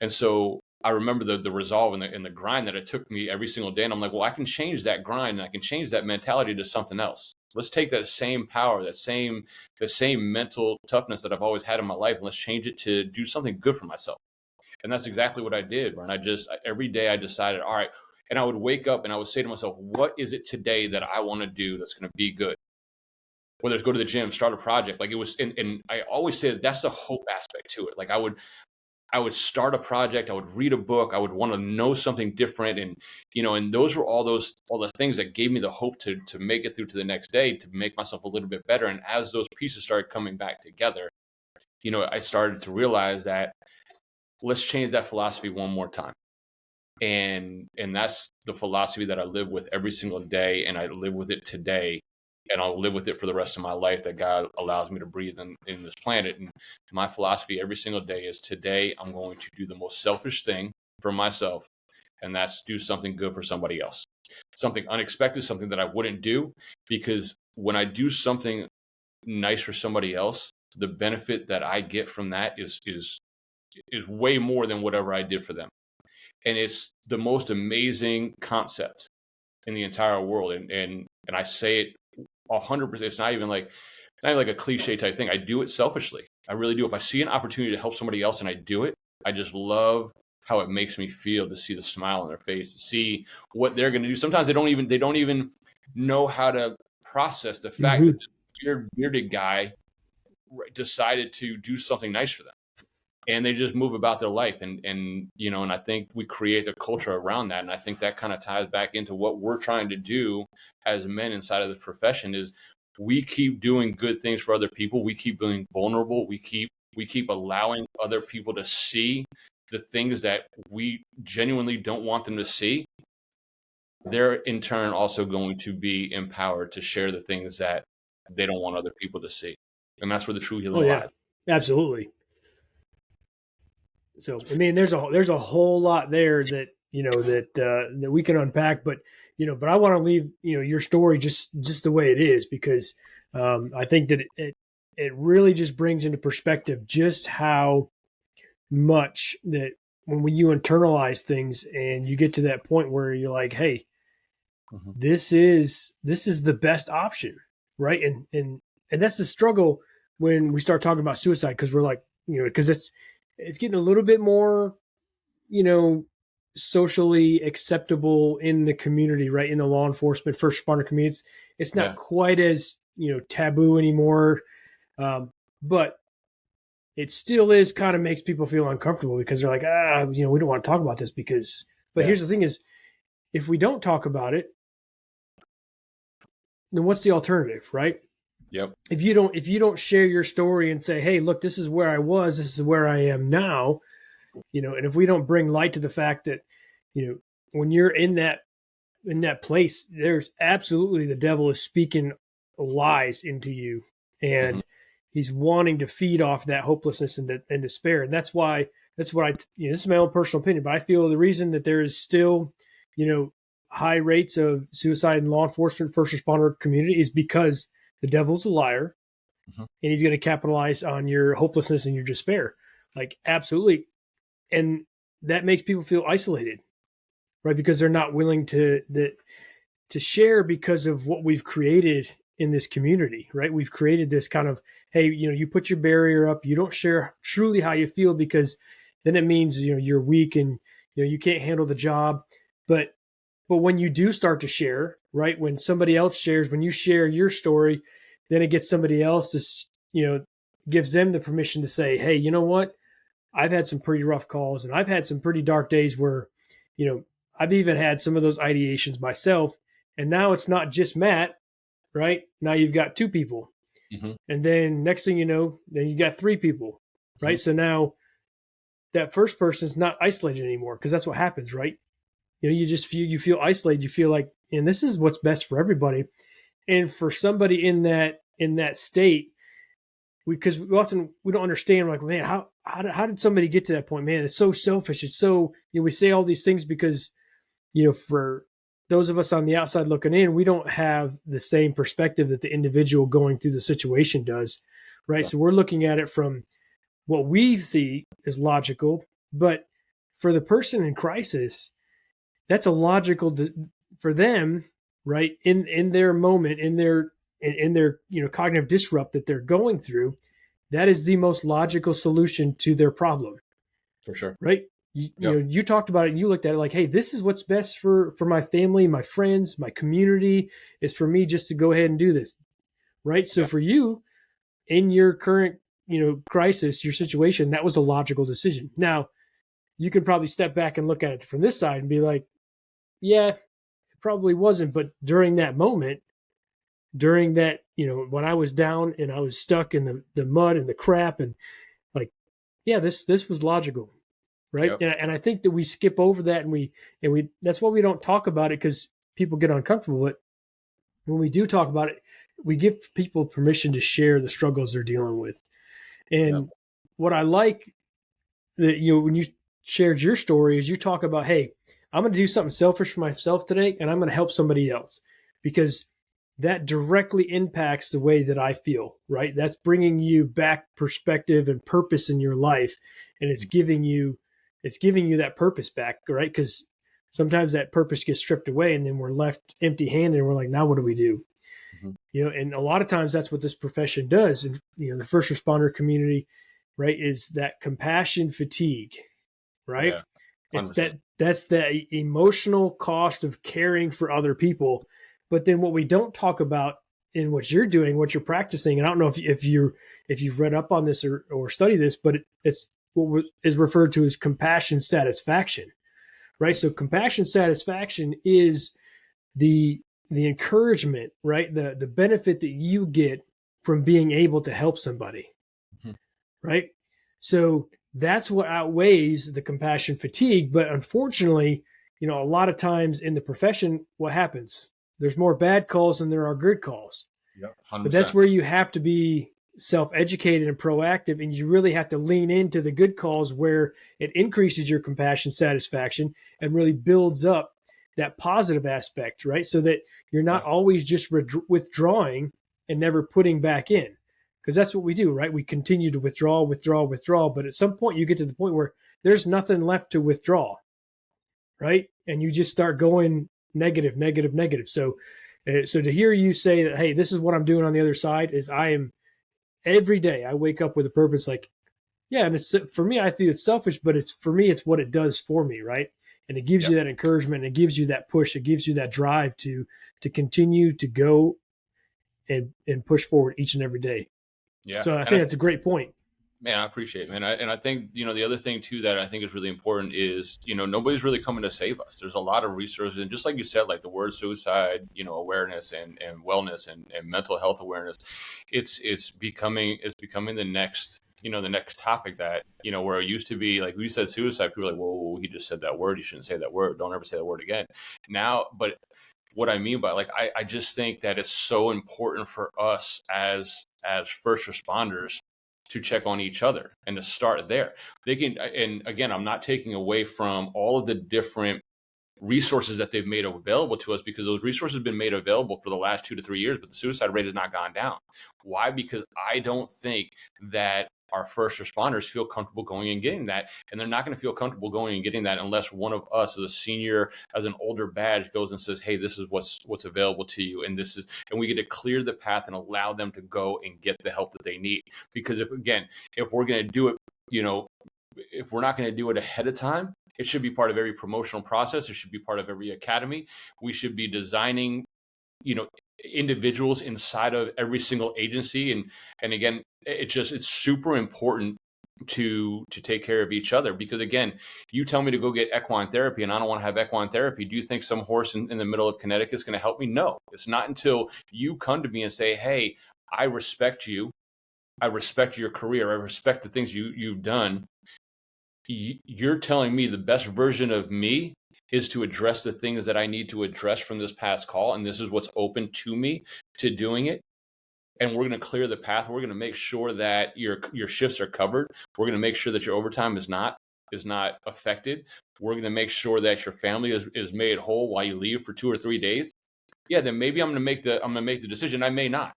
And so I remember the resolve and the grind that it took me every single day. And I'm like, well, I can change that grind, and I can change that mentality to something else. Let's take that same power, the same mental toughness that I've always had in my life, and let's change it to do something good for myself. And that's exactly what I did, Brian. Every day I decided, all right. And I would wake up and I would say to myself, what is it today that I want to do that's going to be good? Whether it's go to the gym, start a project. Like it was, and I always say that's the hope aspect to it. Like I would start a project, I would read a book, I would want to know something different. And, and those were all the things that gave me the hope to make it through to the next day, to make myself a little bit better. And as those pieces started coming back together, I started to realize that let's change that philosophy one more time. And that's the philosophy that I live with every single day. And I live with it today, and I'll live with it for the rest of my life, that God allows me to breathe in this planet. And my philosophy every single day is, today I'm going to do the most selfish thing for myself, and that's do something good for somebody else. Something unexpected, something that I wouldn't do, because when I do something nice for somebody else, the benefit that I get from that is way more than whatever I did for them. And it's the most amazing concept in the entire world. And I say it 100%. It's not even like a cliche type thing. I do it selfishly. I really do. If I see an opportunity to help somebody else and I do it, I just love how it makes me feel to see the smile on their face, to see what they're going to do. Sometimes they don't even know how to process the fact that the bearded guy decided to do something nice for them. And they just move about their life. And I think we create a culture around that. And I think that kind of ties back into what we're trying to do as men inside of the profession, is we keep doing good things for other people. We keep being vulnerable. We keep allowing other people to see the things that we genuinely don't want them to see. They're in turn also going to be empowered to share the things that they don't want other people to see. And that's where the true healing lies. Absolutely. So, I mean, there's a whole lot there that, that we can unpack, but I want to leave, your story just the way it is, because I think that it really just brings into perspective just how much that when you internalize things and you get to that point where you're like, hey, this is the best option. Right. And that's the struggle when we start talking about suicide, because we're like, because it's getting a little bit more, socially acceptable in the community, right? In the law enforcement, first responder communities. It's not quite as, taboo anymore. But it still is kind of makes people feel uncomfortable, because they're like, we don't want to talk about this but here's the thing is, if we don't talk about it, then what's the alternative, right? Yep. If you don't share your story and say, hey, look, this is where I was, this is where I am now, and if we don't bring light to the fact that, when you're in that place, there's absolutely, the devil is speaking lies into you, and he's wanting to feed off that hopelessness and despair. And that's what this is my own personal opinion, but I feel the reason that there is still, high rates of suicide in law enforcement, first responder community, is because the devil's a liar, and he's going to capitalize on your hopelessness and your despair. Like, absolutely. And that makes people feel isolated, right? Because they're not willing to share, because of what we've created in this community, right? We've created this kind of, hey, you put your barrier up, you don't share truly how you feel, because then it means, you're weak and, you can't handle the job. But when you do start to share, right? When somebody else shares, when you share your story, then it gets somebody else to, gives them the permission to say, hey, you know what? I've had some pretty rough calls, and I've had some pretty dark days where, you know, I've even had some of those ideations myself. And now it's not just Matt, right? Now you've got two people. Hmm. And then next thing you know, then you got three people, Hmm. right? So now that first person's not isolated anymore because that's what happens, right? You just feel isolated. You feel like, and this is what's best for everybody. And for somebody in that state, because we often we don't understand. We're like, man, how did somebody get to that point? Man, it's so selfish. It's so, we say all these things because, for those of us on the outside looking in, we don't have the same perspective that the individual going through the situation does, right? Sure. So we're looking at it from what we see is logical, but for the person in crisis, that's a logical for them, right? In their moment, in their cognitive disrupt that they're going through, that is the most logical solution to their problem, For sure. right? Yep. You talked about it and you looked at it like, hey, this is what's best for my family, my friends, my community, is for me just to go ahead and do this, right? So Yeah. for you, in your current crisis, your situation, that was a logical decision. Now you can probably step back and look at it from this side and be like, yeah, it probably wasn't, but during that moment, during that, when I was down and I was stuck in the mud and the crap, and like, yeah, this was logical, right? Yep. And I think that we skip over that, and we that's why we don't talk about it, because people get uncomfortable. But when we do talk about it, we give people permission to share the struggles they're dealing with. Yep. And what I like that, when you shared your story, is you talk about, hey, I'm going to do something selfish for myself today, and I'm going to help somebody else, because that directly impacts the way that I feel, right? That's bringing you back perspective and purpose in your life, and it's giving you that purpose back, right? Because sometimes that purpose gets stripped away, and then we're left empty-handed, and we're like, now what do we do? Hmm. And a lot of times that's what this profession does. And the first responder community, right, is that compassion fatigue, right? Yeah. It's 100%. that's the emotional cost of caring for other people. But then what we don't talk about in what you're doing, what you're practicing, and I don't know if you've read up on this or studied this, but it's what is referred to as compassion satisfaction, right? So compassion satisfaction is the the encouragement, right? The benefit that you get from being able to help somebody, Hmm. right? So that's what outweighs the compassion fatigue. But unfortunately, a lot of times in the profession, what happens? There's more bad calls than there are good calls. Yep. But that's 100%. where you have to be self-educated and proactive, and you really have to lean into the good calls where it increases your compassion satisfaction and really builds up that positive aspect, right? So that you're not Yeah. always just withdrawing and never putting back in, because that's what we do, right? We continue to withdraw, but at some point you get to the point where there's nothing left to withdraw, right? And you just start going negative, negative, negative. So to hear you say that, hey, this is what I'm doing on the other side, is I am every day I wake up with a purpose. Like, yeah, and it's for me, I feel it's selfish, but it's for me, it's what it does for me, right? And it gives Yep. you that encouragement, and it gives you that push, it gives you that drive to continue to go and push forward each and every day. Yeah. So I And think that's a great point. man, I appreciate it, man. I think, the other thing too that I think is really important is, nobody's really coming to save us. There's a lot of resources. And just like you said, like the word suicide, awareness and wellness and mental health awareness, it's becoming the next topic that, where it used to be like we said suicide, people are like, whoa, he just said that word. You shouldn't say that word. Don't ever say that word again. Now, but what I mean by, like, I just think that it's so important for us as first responders to check on each other and to start there. They can, and again, I'm not taking away from all of the different resources that they've made available to us, because those resources have been made available for the last 2 to 3 years, but the suicide rate has not gone down. Why? Because I don't think that our first responders feel comfortable going and getting that, and they're not going to feel comfortable going and getting that unless one of us as a senior, as an older badge, goes and says, hey, this is what's available to you, and we get to clear the path and allow them to go and get the help that they need. Because if we're going to do it, if we're not going to do it ahead of time, it should be part of every promotional process. It should be part of every academy. We should be designing, individuals inside of every single agency. And again, it's super important to take care of each other. Because again, you tell me to go get equine therapy and I don't want to have equine therapy. Do you think some horse in the middle of Connecticut is going to help me? No, it's not until you come to me and say, hey, I respect you. I respect your career. I respect the things you've done. You're telling me the best version of me is to address the things that I need to address from this past call. And this is what's open to me to doing it. And we're going to clear the path. We're going to make sure that your shifts are covered. We're going to make sure that your overtime is not affected. We're going to make sure that your family is made whole while you leave for 2 or 3 days. Yeah, then maybe I'm going to make the decision. I may not,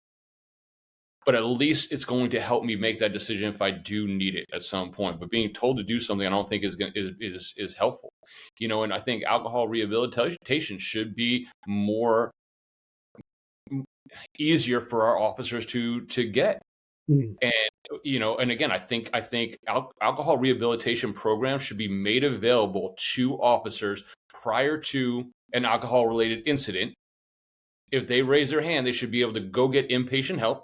but at least it's going to help me make that decision if I do need it at some point. But being told to do something, I don't think is helpful. And I think alcohol rehabilitation should be more easier for our officers to get. And and again, I think alcohol rehabilitation programs should be made available to officers prior to an alcohol related incident. If they raise their hand, they should be able to go get inpatient help.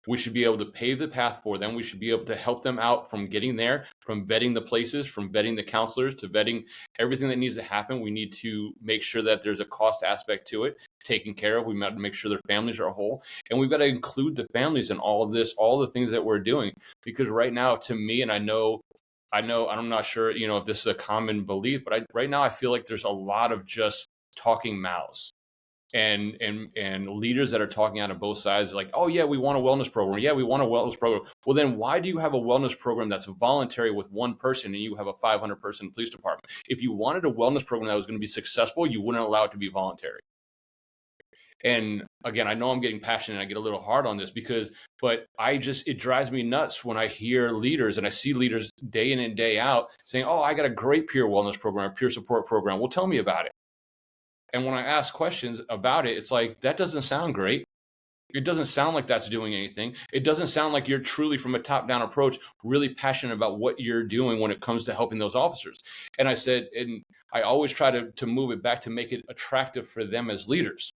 We should be able to pave the path for them. We should be able to help them out from getting there, from vetting the places, from vetting the counselors, to vetting everything that needs to happen. We need to make sure that there's a cost aspect to it, taken care of. We got to make sure their families are whole. And we've got to include the families in all of this, all the things that we're doing. Because right now, to me, and I know, I'm not sure, if this is a common belief, but right now I feel like there's a lot of just talking mouths. And leaders that are talking out of both sides, like, oh yeah, we want a wellness program. Yeah, we want a wellness program. Well, then why do you have a wellness program that's voluntary with one person and you have a 500-person police department? If you wanted a wellness program that was going to be successful, you wouldn't allow it to be voluntary. And again, I know I'm getting passionate and I get a little hard on this but it drives me nuts when I hear leaders and I see leaders day in and day out saying, oh, I got a great peer wellness program, peer support program. Well, tell me about it. And when I ask questions about it, it's like, that doesn't sound great. It doesn't sound like that's doing anything. It doesn't sound like you're truly, from a top-down approach, really passionate about what you're doing when it comes to helping those officers. And I said, and I always try to move it back to make it attractive for them as leaders.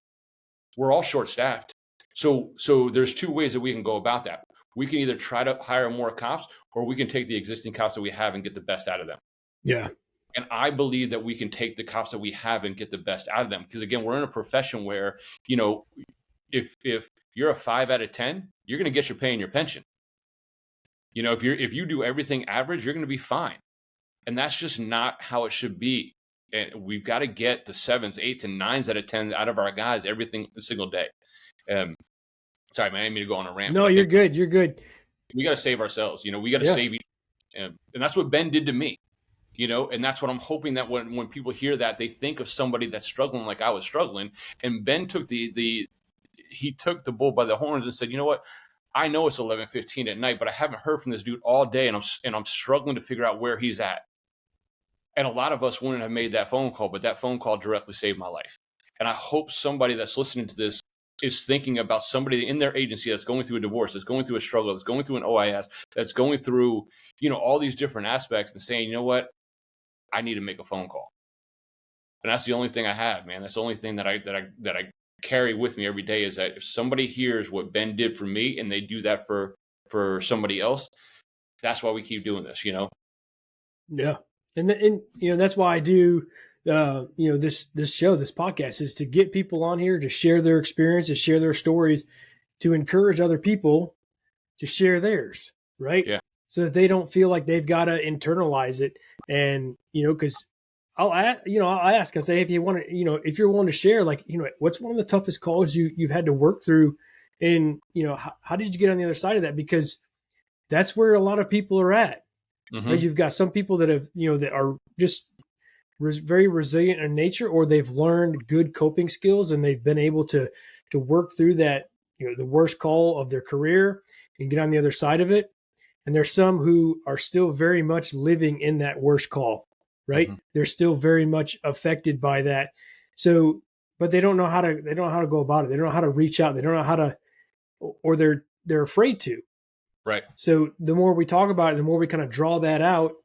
We're all short-staffed. So there's 2 ways that we can go about that. We can either try to hire more cops, or we can take the existing cops that we have and get the best out of them. Yeah. And I believe that we can take the cops that we have and get the best out of them. Because again, we're in a profession where, if you're a 5 out of 10, you're going to get your pay and your pension. If you do everything average, you're going to be fine. And that's just not how it should be. And we've got to get the 7s, 8s, and 9s out of 10 out of our guys every single day. Sorry, man, I didn't mean to go on a rant. No, you're good. You're good. We got to save ourselves. We got to save each other. And that's what Ben did to me. And that's what I'm hoping, that when people hear that, they think of somebody that's struggling like I was struggling. And Ben took he took the bull by the horns and said, you know what? I know it's 11:15 at night, but I haven't heard from this dude all day, and I'm struggling to figure out where he's at. And a lot of us wouldn't have made that phone call, but that phone call directly saved my life. And I hope somebody that's listening to this is thinking about somebody in their agency that's going through a divorce, that's going through a struggle, that's going through an OIS, that's going through, all these different aspects, and saying, you know what? I need to make a phone call. And that's the only thing I have, man. That's the only thing that I carry with me every day, is that if somebody hears what Ben did for me and they do that for somebody else, that's why we keep doing this, Yeah. And that's why I do, this show, this podcast, is to get people on here to share their experiences, share their stories, to encourage other people to share theirs. Right. Yeah. So that they don't feel like they've got to internalize it. And, because I'll ask and say, if you want to, if you're willing to share, like, what's one of the toughest calls you've had to work through, and, how did you get on the other side of that? Because that's where a lot of people are at. Mm-hmm. Right? You've got some people that have, that are just very resilient in nature, or they've learned good coping skills and they've been able to work through that, the worst call of their career and get on the other side of it. And there's some who are still very much living in that worst call, right? Mm-hmm. They're still very much affected by that. So, but they don't know how to go about it. They don't know how to reach out. They don't know how to, or they're afraid to. Right. So the more we talk about it, the more we kind of draw that out,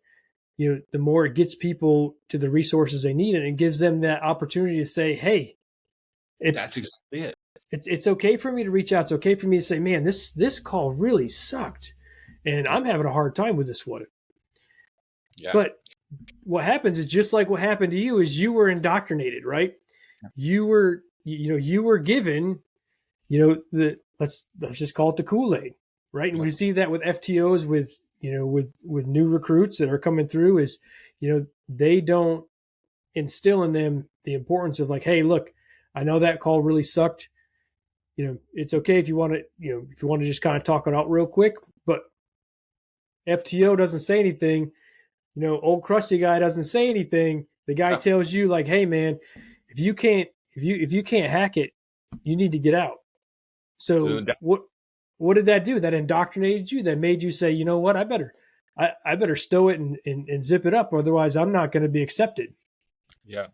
the more it gets people to the resources they need, and it gives them that opportunity to say, hey, that's exactly it. It's okay for me to reach out. It's okay for me to say, man, this call really sucked. and I'm having a hard time with this one. Yeah. But what happens is just like what happened to you is you were indoctrinated, right? You were, you were given, let's just call it the Kool-Aid, right? And Yep. we see that with FTOs, with, with new recruits that are coming through is, they don't instill in them the importance of like, hey, look, I know that call really sucked. It's okay if you want to, if you want to just kind of talk it out real quick, but FTO doesn't say anything. Old crusty guy doesn't say anything. The guy tells you like, hey man, if you can't hack it, you need to get out. So what did that do? That indoctrinated you, that made you say, you know what, I better stow it and zip it up, otherwise I'm not going to be accepted. Yeah.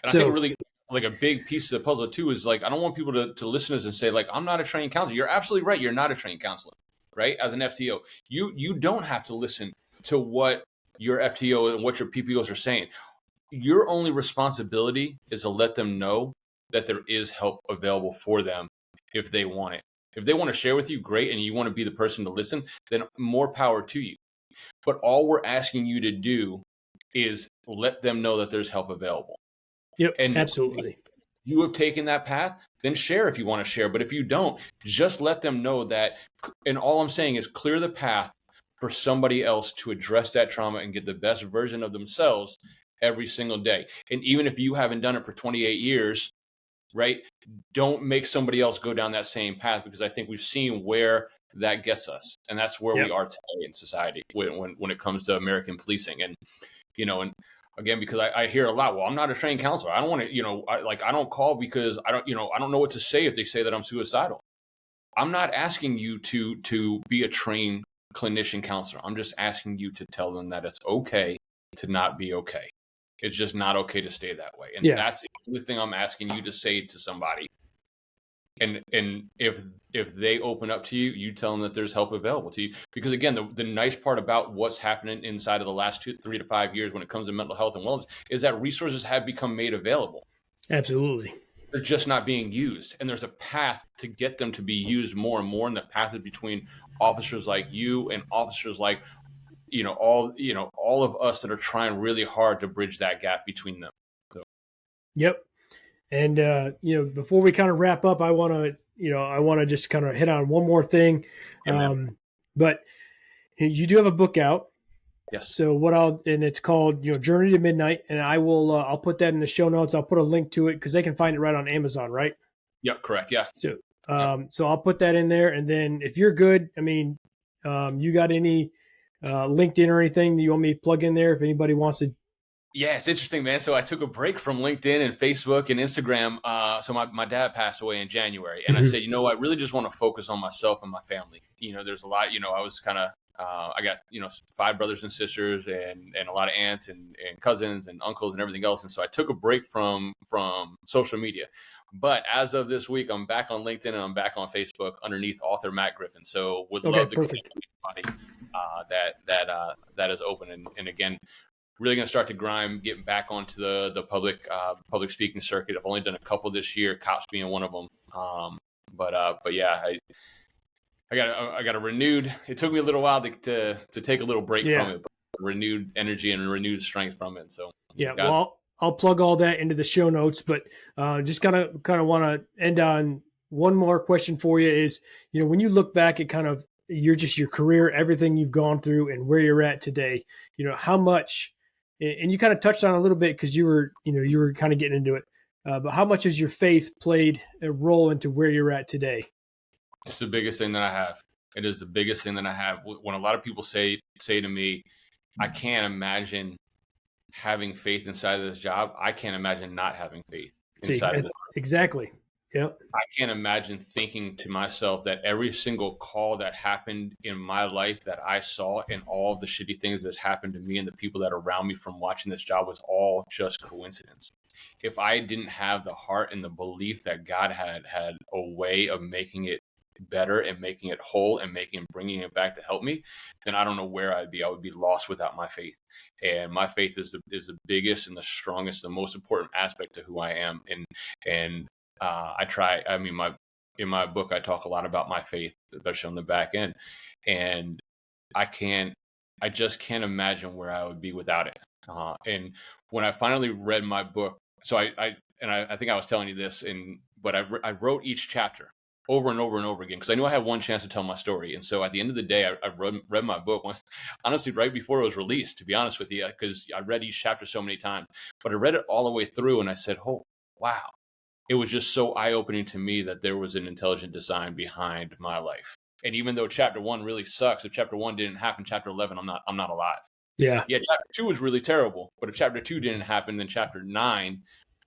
And I So think really like a big piece of the puzzle too is like, I don't want people to listen to this and say like, I'm not a trained counselor. You're absolutely right. You're not a trained counselor, right? As an FTO, you don't have to listen to what your FTO and what your PPOs are saying. Your only responsibility is to let them know that there is help available for them if they want it. If they want to share with you, great, and you want to be the person to listen, then more power to you. But all we're asking you to do is let them know that there's help available. yep, And absolutely. you have taken that path, then share if you want to share. But if you don't, just let them know that. And all I'm saying is clear the path for somebody else to address that trauma and get the best version of themselves every single day. And even if you haven't done it for 28 years, right, don't make somebody else go down that same path, because I think we've seen where that gets us. And that's where we are today in society when it comes to American policing. And, and again, because I hear a lot, well, I'm not a trained counselor. I don't want to, I don't call because I don't know what to say if they say that I'm suicidal. I'm not asking you to be a trained clinician counselor. I'm just asking you to tell them that it's okay to not be okay. It's just not okay to stay that way. And that's the only thing I'm asking you to say to somebody. And if they open up to you, you tell them that there's help available to you. Because again, the nice part about what's happening inside of the last 3 to 5 years when it comes to mental health and wellness is that resources have become made available. Absolutely. They're just not being used. And there's a path to get them to be used more and more. And the path is between officers like you and officers like, all of us that are trying really hard to bridge that gap between them. So. Yep. And before we kind of wrap up, I want to just kind of hit on one more thing. But you do have a book out. Yes. So and it's called, Journey to Midnight, and I'll put that in the show notes. I'll put a link to it because they can find it right on Amazon, right? Yep. Correct. Yeah. So, so I'll put that in there. And then if you're good, you got any LinkedIn or anything that you want me to plug in there if anybody wants to? Yeah, it's interesting, man. So I took a break from LinkedIn and Facebook and Instagram. So my dad passed away in January, and I said, I really just want to focus on myself and my family. There's a lot. I was kind of I got 5 brothers and sisters and a lot of aunts and cousins and uncles and everything else. And so I took a break from social media. But as of this week, I'm back on LinkedIn and I'm back on Facebook underneath author Matt Griffin. So would love to connect with anybody that is open. And again, really going to start to grind, getting back onto the public speaking circuit. I've only done a couple this year, cops being one of them. But yeah, I got a renewed. It took me a little while to take a little break from it, but renewed energy and renewed strength from it. So well, I'll plug all that into the show notes. But just kind of want to end on one more question for you. Is when you look back at kind of your career, everything you've gone through, and where you're at today, how much. And you kind of touched on it a little bit because you were kind of getting into it. But how much has your faith played a role into where you're at today? It's the biggest thing that I have. It is the biggest thing that I have. When a lot of people say to me, I can't imagine having faith inside of this job. I can't imagine not having faith inside of this. Exactly. Yeah. I can't imagine thinking to myself that every single call that happened in my life that I saw and all of the shitty things that happened to me and the people that are around me from watching this job was all just coincidence. If I didn't have the heart and the belief that God had a way of making it better and making it whole and bringing it back to help me, then I don't know where I'd be. I would be lost without my faith. And my faith is the biggest and the strongest, the most important aspect to who I am. And I try. I mean, in my book, I talk a lot about my faith, especially on the back end. And I just can't imagine where I would be without it. And when I finally read my book, so I think I was telling you this, but I wrote each chapter over and over and over again because I knew I had one chance to tell my story. And so at the end of the day, I read my book once, honestly, right before it was released, to be honest with you, because I read each chapter so many times. But I read it all the way through, and I said, "Oh, wow!" It was just so eye-opening to me that there was an intelligent design behind my life. And even though chapter 1 really sucks, if chapter 1 didn't happen, chapter 11, I'm not alive. Yeah. Yeah, chapter 2 was really terrible, but if chapter 2 didn't happen, then chapter 9,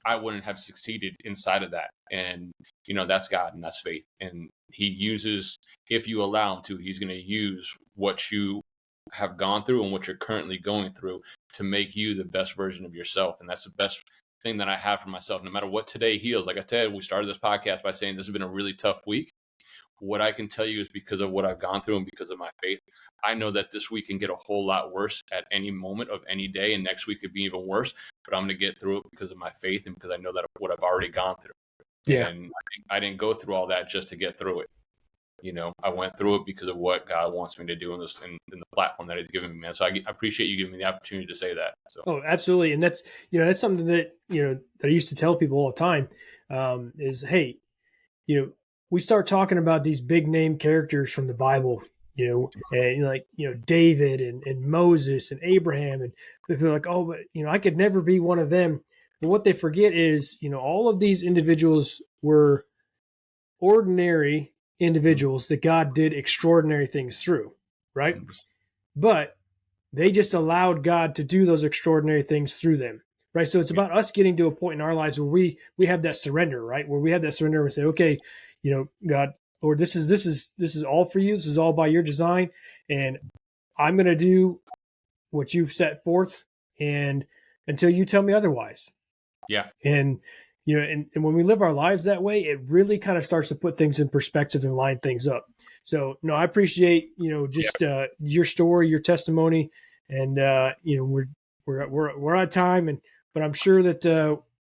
I wouldn't have succeeded inside of that. And, that's God and that's faith. And he uses, if you allow him to, he's going to use what you have gone through and what you're currently going through to make you the best version of yourself. And that's the best thing that I have for myself. No matter what today heals, like I said, we started this podcast by saying this has been a really tough week. What I can tell you is because of what I've gone through and because of my faith, I know that this week can get a whole lot worse at any moment of any day, and next week could be even worse. But I'm going to get through it because of my faith and because I know that what I've already gone through. Yeah. And I didn't go through all that just to get through it. I went through it because of what God wants me to do in the platform that he's given me, man. So I appreciate you giving me the opportunity to say that. So. Oh, absolutely. And that's something that, that I used to tell people all the time, is, hey, we start talking about these big name characters from the Bible, and David and Moses and Abraham, and they're like, oh, but I could never be one of them. But what they forget is, all of these individuals were ordinary individuals that God did extraordinary things through, right? 100%. But they just allowed God to do those extraordinary things through them, right? So it's about us getting to a point in our lives where we have that surrender, right? Where we have that surrender and say, okay, God, Lord, this is all for you. This is all by your design, and I'm going to do what you've set forth, and until you tell me otherwise. Yeah. And and when we live our lives that way, it really kind of starts to put things in perspective and line things up. So, no, I appreciate your story, your testimony, and we're out of time, but I'm sure that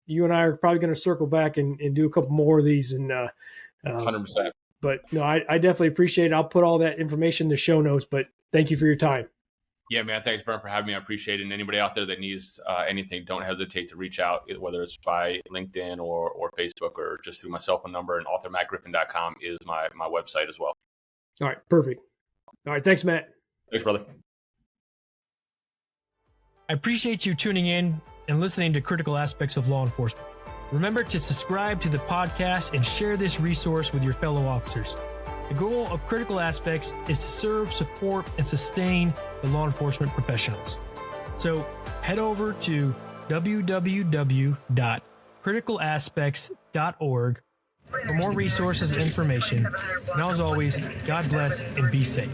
you and I are probably going to circle back and do a couple more of these. And 100%. But no, I definitely appreciate it. I'll put all that information in the show notes. But thank you for your time. Yeah, man. Thanks, Vern, for having me. I appreciate it. And anybody out there that needs anything, don't hesitate to reach out, whether it's by LinkedIn or Facebook or just through my cell phone number. And authormattgriffin.com is my website as well. All right. Perfect. All right. Thanks, Matt. Thanks, brother. I appreciate you tuning in and listening to Critical Aspects of Law Enforcement. Remember to subscribe to the podcast and share this resource with your fellow officers. The goal of Critical Aspects is to serve, support, and sustain the law enforcement professionals. So head over to www.criticalaspects.org for more resources and information. And as always, God bless and be safe.